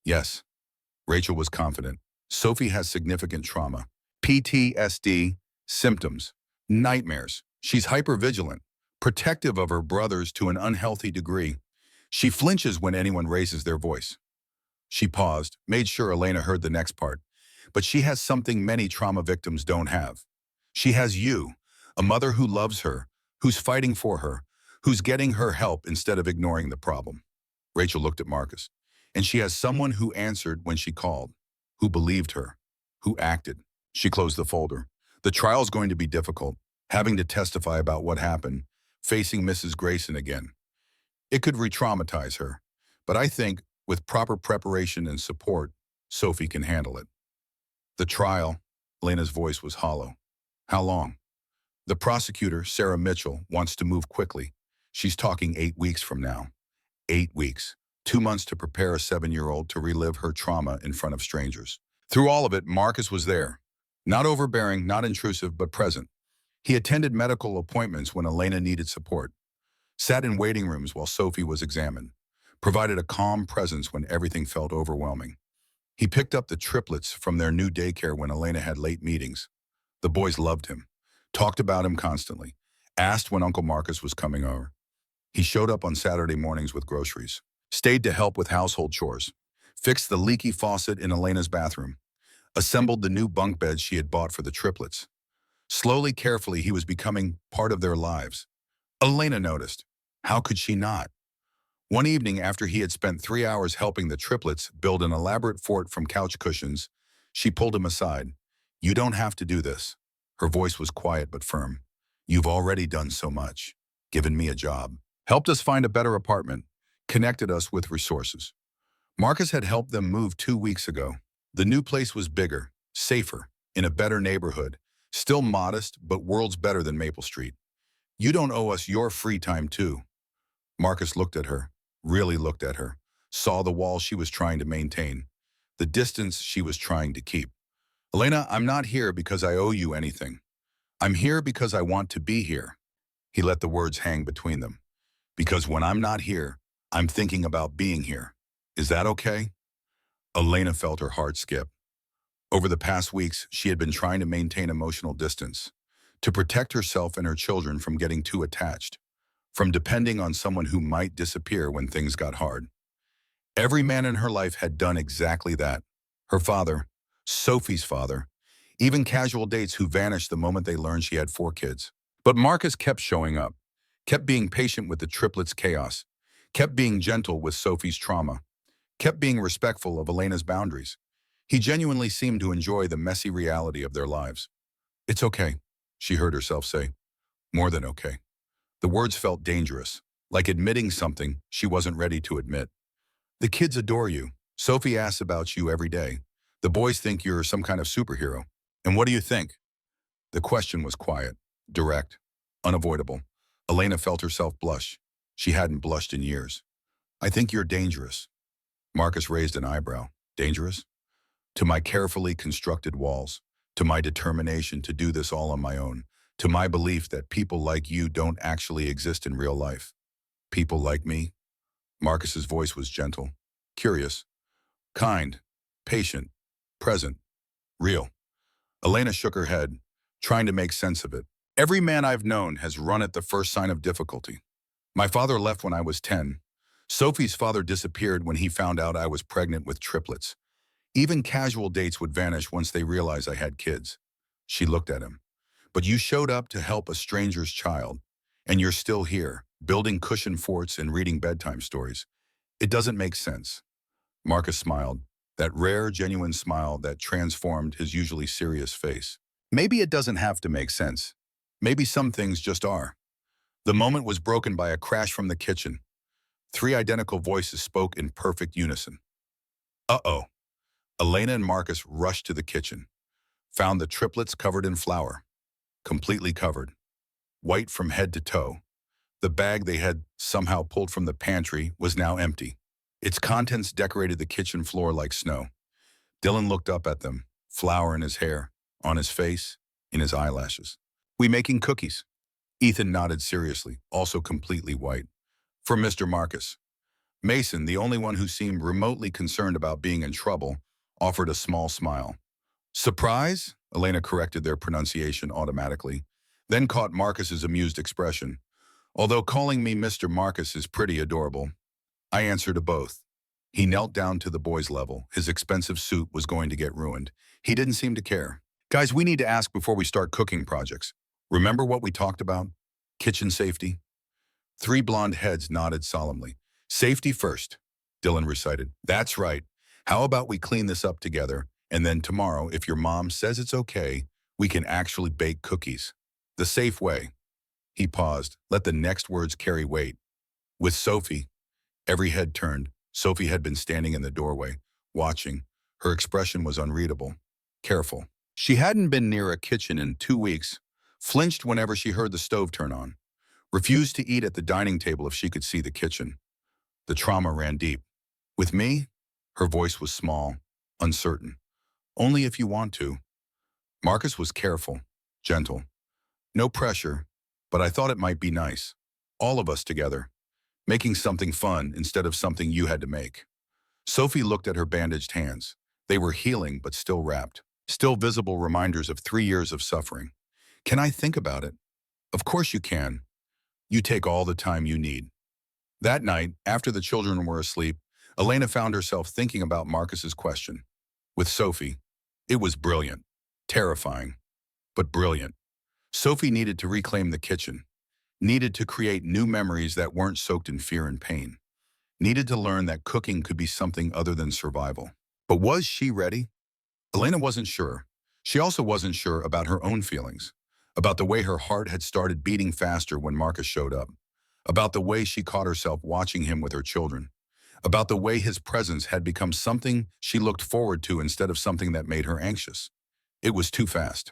Yes. Rachel was confident. Sophie has significant trauma. PTSD, symptoms, nightmares. She's hypervigilant, protective of her brothers to an unhealthy degree. She flinches when anyone raises their voice. She paused, made sure Elena heard the next part. But she has something many trauma victims don't have. She has you, a mother who loves her, who's fighting for her, who's getting her help instead of ignoring the problem. Rachel looked at Marcus. And she has someone who answered when she called, who believed her, who acted. She closed the folder. The trial's going to be difficult, having to testify about what happened, facing Mrs. Grayson again. It could re-traumatize her, but I think with proper preparation and support, Sophie can handle it. The trial, Lena's voice was hollow. How long? The prosecutor, Sarah Mitchell, wants to move quickly. She's talking 8 weeks from now. 8 weeks. 2 months to prepare a 7-year-old to relive her trauma in front of strangers. Through all of it, Marcus was there. Not overbearing, not intrusive, but present. He attended medical appointments when Elena needed support, sat in waiting rooms while Sophie was examined, provided a calm presence when everything felt overwhelming. He picked up the triplets from their new daycare when Elena had late meetings, The boys loved him, talked about him constantly, asked when Uncle Marcus was coming over. He showed up on Saturday mornings with groceries, stayed to help with household chores, fixed the leaky faucet in Elena's bathroom, assembled the new bunk beds she had bought for the triplets. Slowly, carefully, he was becoming part of their lives. Elena noticed. How could she not? One evening, after he had spent 3 hours helping the triplets build an elaborate fort from couch cushions, she pulled him aside. You don't have to do this. Her voice was quiet but firm. You've already done so much. Given me a job. Helped us find a better apartment. Connected us with resources. Marcus had helped them move 2 weeks ago. The new place was bigger, safer, in a better neighborhood. Still modest, but worlds better than Maple Street. You don't owe us your free time too. Marcus looked at her, really looked at her, saw the wall she was trying to maintain, the distance she was trying to keep. Elena, I'm not here because I owe you anything. I'm here because I want to be here. He let the words hang between them. Because when I'm not here, I'm thinking about being here. Is that okay? Elena felt her heart skip. Over the past weeks, she had been trying to maintain emotional distance, to protect herself and her children from getting too attached, from depending on someone who might disappear when things got hard. Every man in her life had done exactly that. Her father, Sophie's father, even casual dates who vanished the moment they learned she had 4 kids. But Marcus kept showing up, kept being patient with the triplets' chaos, kept being gentle with Sophie's trauma, kept being respectful of Elena's boundaries. He genuinely seemed to enjoy the messy reality of their lives. It's okay, she heard herself say. More than okay. The words felt dangerous, like admitting something she wasn't ready to admit. The kids adore you. Sophie asks about you every day. The boys think you're some kind of superhero. And what do you think? The question was quiet, direct, unavoidable. Elena felt herself blush. She hadn't blushed in years. I think you're dangerous. Marcus raised an eyebrow. Dangerous? To my carefully constructed walls, to my determination to do this all on my own, to my belief that people like you don't actually exist in real life. People like me? Marcus's voice was gentle, curious, kind, patient, present, real. Elena shook her head, trying to make sense of it. Every man I've known has run at the first sign of difficulty. My father left when I was 10. Sophie's father disappeared when he found out I was pregnant with triplets. Even casual dates would vanish once they realized I had kids. She looked at him. But you showed up to help a stranger's child, and you're still here, building cushion forts and reading bedtime stories. It doesn't make sense. Marcus smiled, that rare, genuine smile that transformed his usually serious face. Maybe it doesn't have to make sense. Maybe some things just are. The moment was broken by a crash from the kitchen. 3 identical voices spoke in perfect unison. Uh-oh. Elena and Marcus rushed to the kitchen, found the triplets covered in flour, completely covered, white from head to toe. The bag they had somehow pulled from the pantry was now empty. Its contents decorated the kitchen floor like snow. Dylan looked up at them, flour in his hair, on his face, in his eyelashes. We making cookies? Ethan nodded seriously, also completely white. For Mr. Marcus. Mason, the only one who seemed remotely concerned about being in trouble, offered a small smile. Surprise? Elena corrected their pronunciation automatically, then caught Marcus's amused expression. Although calling me Mr. Marcus is pretty adorable. I answered to both. He knelt down to the boy's level. His expensive suit was going to get ruined. He didn't seem to care. Guys, we need to ask before we start cooking projects. Remember what we talked about? Kitchen safety? 3 blonde heads nodded solemnly. Safety first, Dylan recited. That's right. How about we clean this up together, and then tomorrow, if your mom says it's okay, we can actually bake cookies. The safe way. He paused, let the next words carry weight. With Sophie, every head turned. Sophie had been standing in the doorway, watching. Her expression was unreadable, careful. She hadn't been near a kitchen in 2 weeks, flinched whenever she heard the stove turn on, refused to eat at the dining table if she could see the kitchen. The trauma ran deep. With me? Her voice was small, uncertain. Only if you want to. Marcus was careful, gentle. No pressure, but I thought it might be nice. All of us together. Making something fun instead of something you had to make. Sophie looked at her bandaged hands. They were healing but still wrapped. Still visible reminders of 3 years of suffering. Can I think about it? Of course you can. You take all the time you need. That night, after the children were asleep, Elena found herself thinking about Marcus's question. With Sophie, it was brilliant, terrifying, but brilliant. Sophie needed to reclaim the kitchen, needed to create new memories that weren't soaked in fear and pain, needed to learn that cooking could be something other than survival. But was she ready? Elena wasn't sure. She also wasn't sure about her own feelings, about the way her heart had started beating faster when Marcus showed up, about the way she caught herself watching him with her children, about the way his presence had become something she looked forward to instead of something that made her anxious. It was too fast,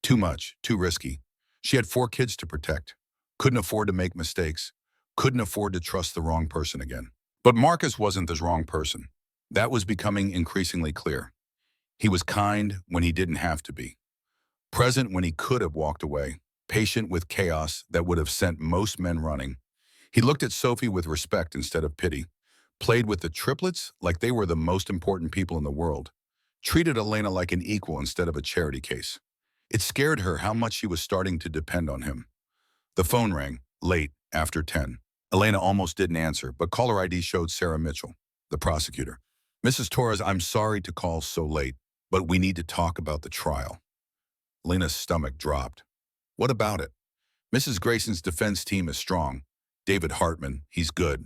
too much, too risky. She had 4 kids to protect, couldn't afford to make mistakes, couldn't afford to trust the wrong person again. But Marcus wasn't the wrong person. That was becoming increasingly clear. He was kind when he didn't have to be, present when he could have walked away, patient with chaos that would have sent most men running. He looked at Sophie with respect instead of pity, played with the triplets like they were the most important people in the world, treated Elena like an equal instead of a charity case. It scared her how much she was starting to depend on him. The phone rang, late, after 10. Elena almost didn't answer, but caller ID showed Sarah Mitchell, the prosecutor. Mrs. Torres, I'm sorry to call so late, but we need to talk about the trial. Elena's stomach dropped. What about it? Mrs. Grayson's defense team is strong. David Hartman, he's good.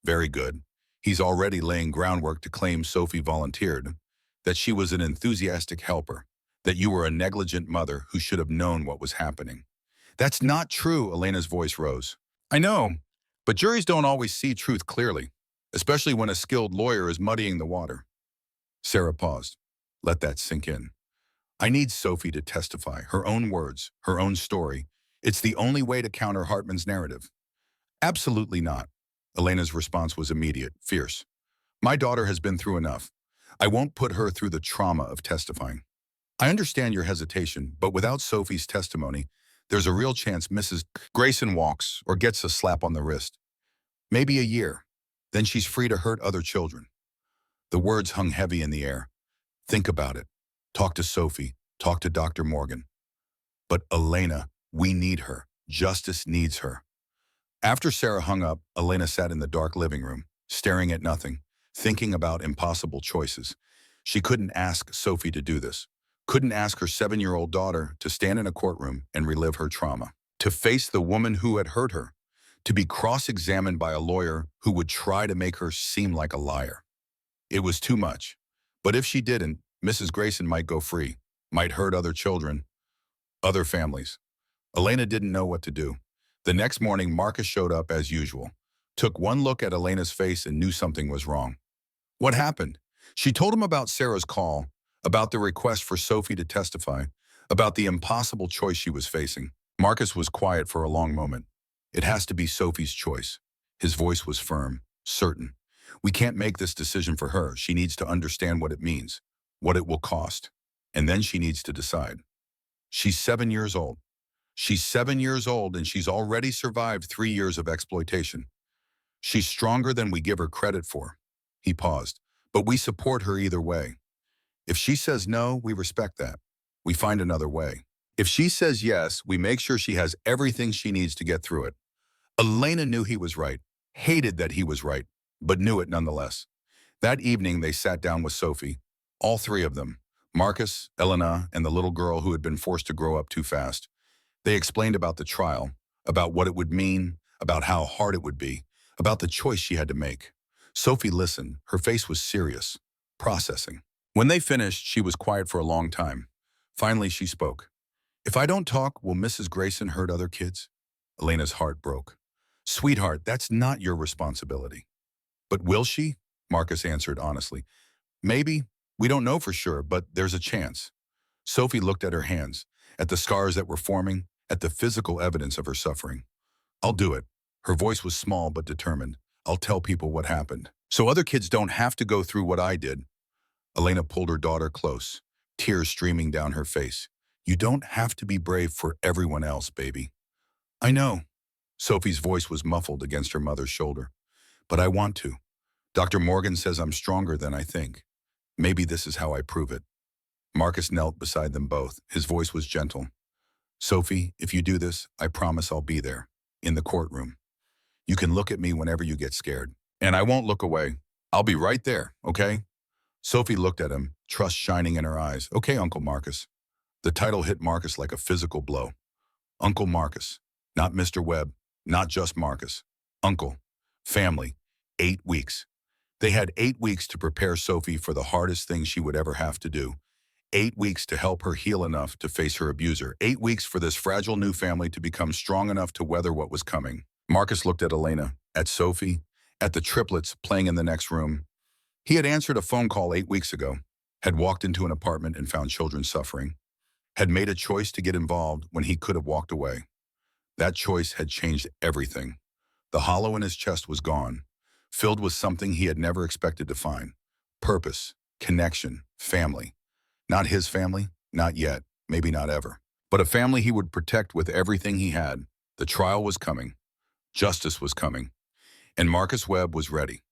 Very good. He's already laying groundwork to claim Sophie volunteered, that she was an enthusiastic helper, that you were a negligent mother who should have known what was happening. That's not true, Elena's voice rose. I know, but juries don't always see truth clearly, especially when a skilled lawyer is muddying the water. Sarah paused. Let that sink in. I need Sophie to testify, her own words, her own story. It's the only way to counter Hartman's narrative. Absolutely not. Elena's response was immediate, fierce. My daughter has been through enough. I won't put her through the trauma of testifying. I understand your hesitation, but without Sophie's testimony, there's a real chance Mrs. Grayson walks or gets a slap on the wrist. Maybe a year. Then she's free to hurt other children. The words hung heavy in the air. Think about it. Talk to Sophie. Talk to Dr. Morgan. But Elena, we need her. Justice needs her. After Sarah hung up, Elena sat in the dark living room, staring at nothing, thinking about impossible choices. She couldn't ask Sophie to do this. Couldn't ask her 7-year-old daughter to stand in a courtroom and relive her trauma, to face the woman who had hurt her, to be cross-examined by a lawyer who would try to make her seem like a liar. It was too much. But if she didn't, Mrs. Grayson might go free, might hurt other children, other families. Elena didn't know what to do. The next morning, Marcus showed up as usual, took one look at Elena's face and knew something was wrong. What happened? She told him about Sarah's call, about the request for Sophie to testify, about the impossible choice she was facing. Marcus was quiet for a long moment. It has to be Sophie's choice. His voice was firm, certain. We can't make this decision for her. She needs to understand what it means, what it will cost, and then she needs to decide. She's 7 years old. She's 7 years old and she's already survived 3 years of exploitation. She's stronger than we give her credit for. He paused. But we support her either way. If she says no, we respect that. We find another way. If she says yes, we make sure she has everything she needs to get through it. Elena knew he was right, hated that he was right, but knew it nonetheless. That evening, they sat down with Sophie, all 3 of them, Marcus, Elena, and the little girl who had been forced to grow up too fast. They explained about the trial, about what it would mean, about how hard it would be, about the choice she had to make. Sophie listened. Her face was serious, processing. When they finished, she was quiet for a long time. Finally, she spoke. If I don't talk, will Mrs. Grayson hurt other kids? Elena's heart broke. Sweetheart, that's not your responsibility. But will she? Marcus answered honestly. Maybe. We don't know for sure, but there's a chance. Sophie looked at her hands, at the scars that were forming, at the physical evidence of her suffering. I'll do it. Her voice was small but determined. I'll tell people what happened, so other kids don't have to go through what I did. Elena pulled her daughter close, tears streaming down her face. You don't have to be brave for everyone else, baby. I know. Sophie's voice was muffled against her mother's shoulder. But I want to. Dr. Morgan says I'm stronger than I think. Maybe this is how I prove it. Marcus knelt beside them both. His voice was gentle. Sophie, if you do this, I promise I'll be there, in the courtroom. You can look at me whenever you get scared. And I won't look away. I'll be right there, okay? Sophie looked at him, trust shining in her eyes. Okay, Uncle Marcus. The title hit Marcus like a physical blow. Uncle Marcus. Not Mr. Webb. Not just Marcus. Uncle. Family. 8 weeks. They had 8 weeks to prepare Sophie for the hardest thing she would ever have to do. 8 weeks to help her heal enough to face her abuser. 8 weeks for this fragile new family to become strong enough to weather what was coming. Marcus looked at Elena, at Sophie, at the triplets playing in the next room. He had answered a phone call 8 weeks ago, had walked into an apartment and found children suffering, had made a choice to get involved when he could have walked away. That choice had changed everything. The hollow in his chest was gone, filled with something he had never expected to find. Purpose, connection, family. Not his family, not yet, maybe not ever. But a family he would protect with everything he had. The trial was coming. Justice was coming. And Marcus Webb was ready.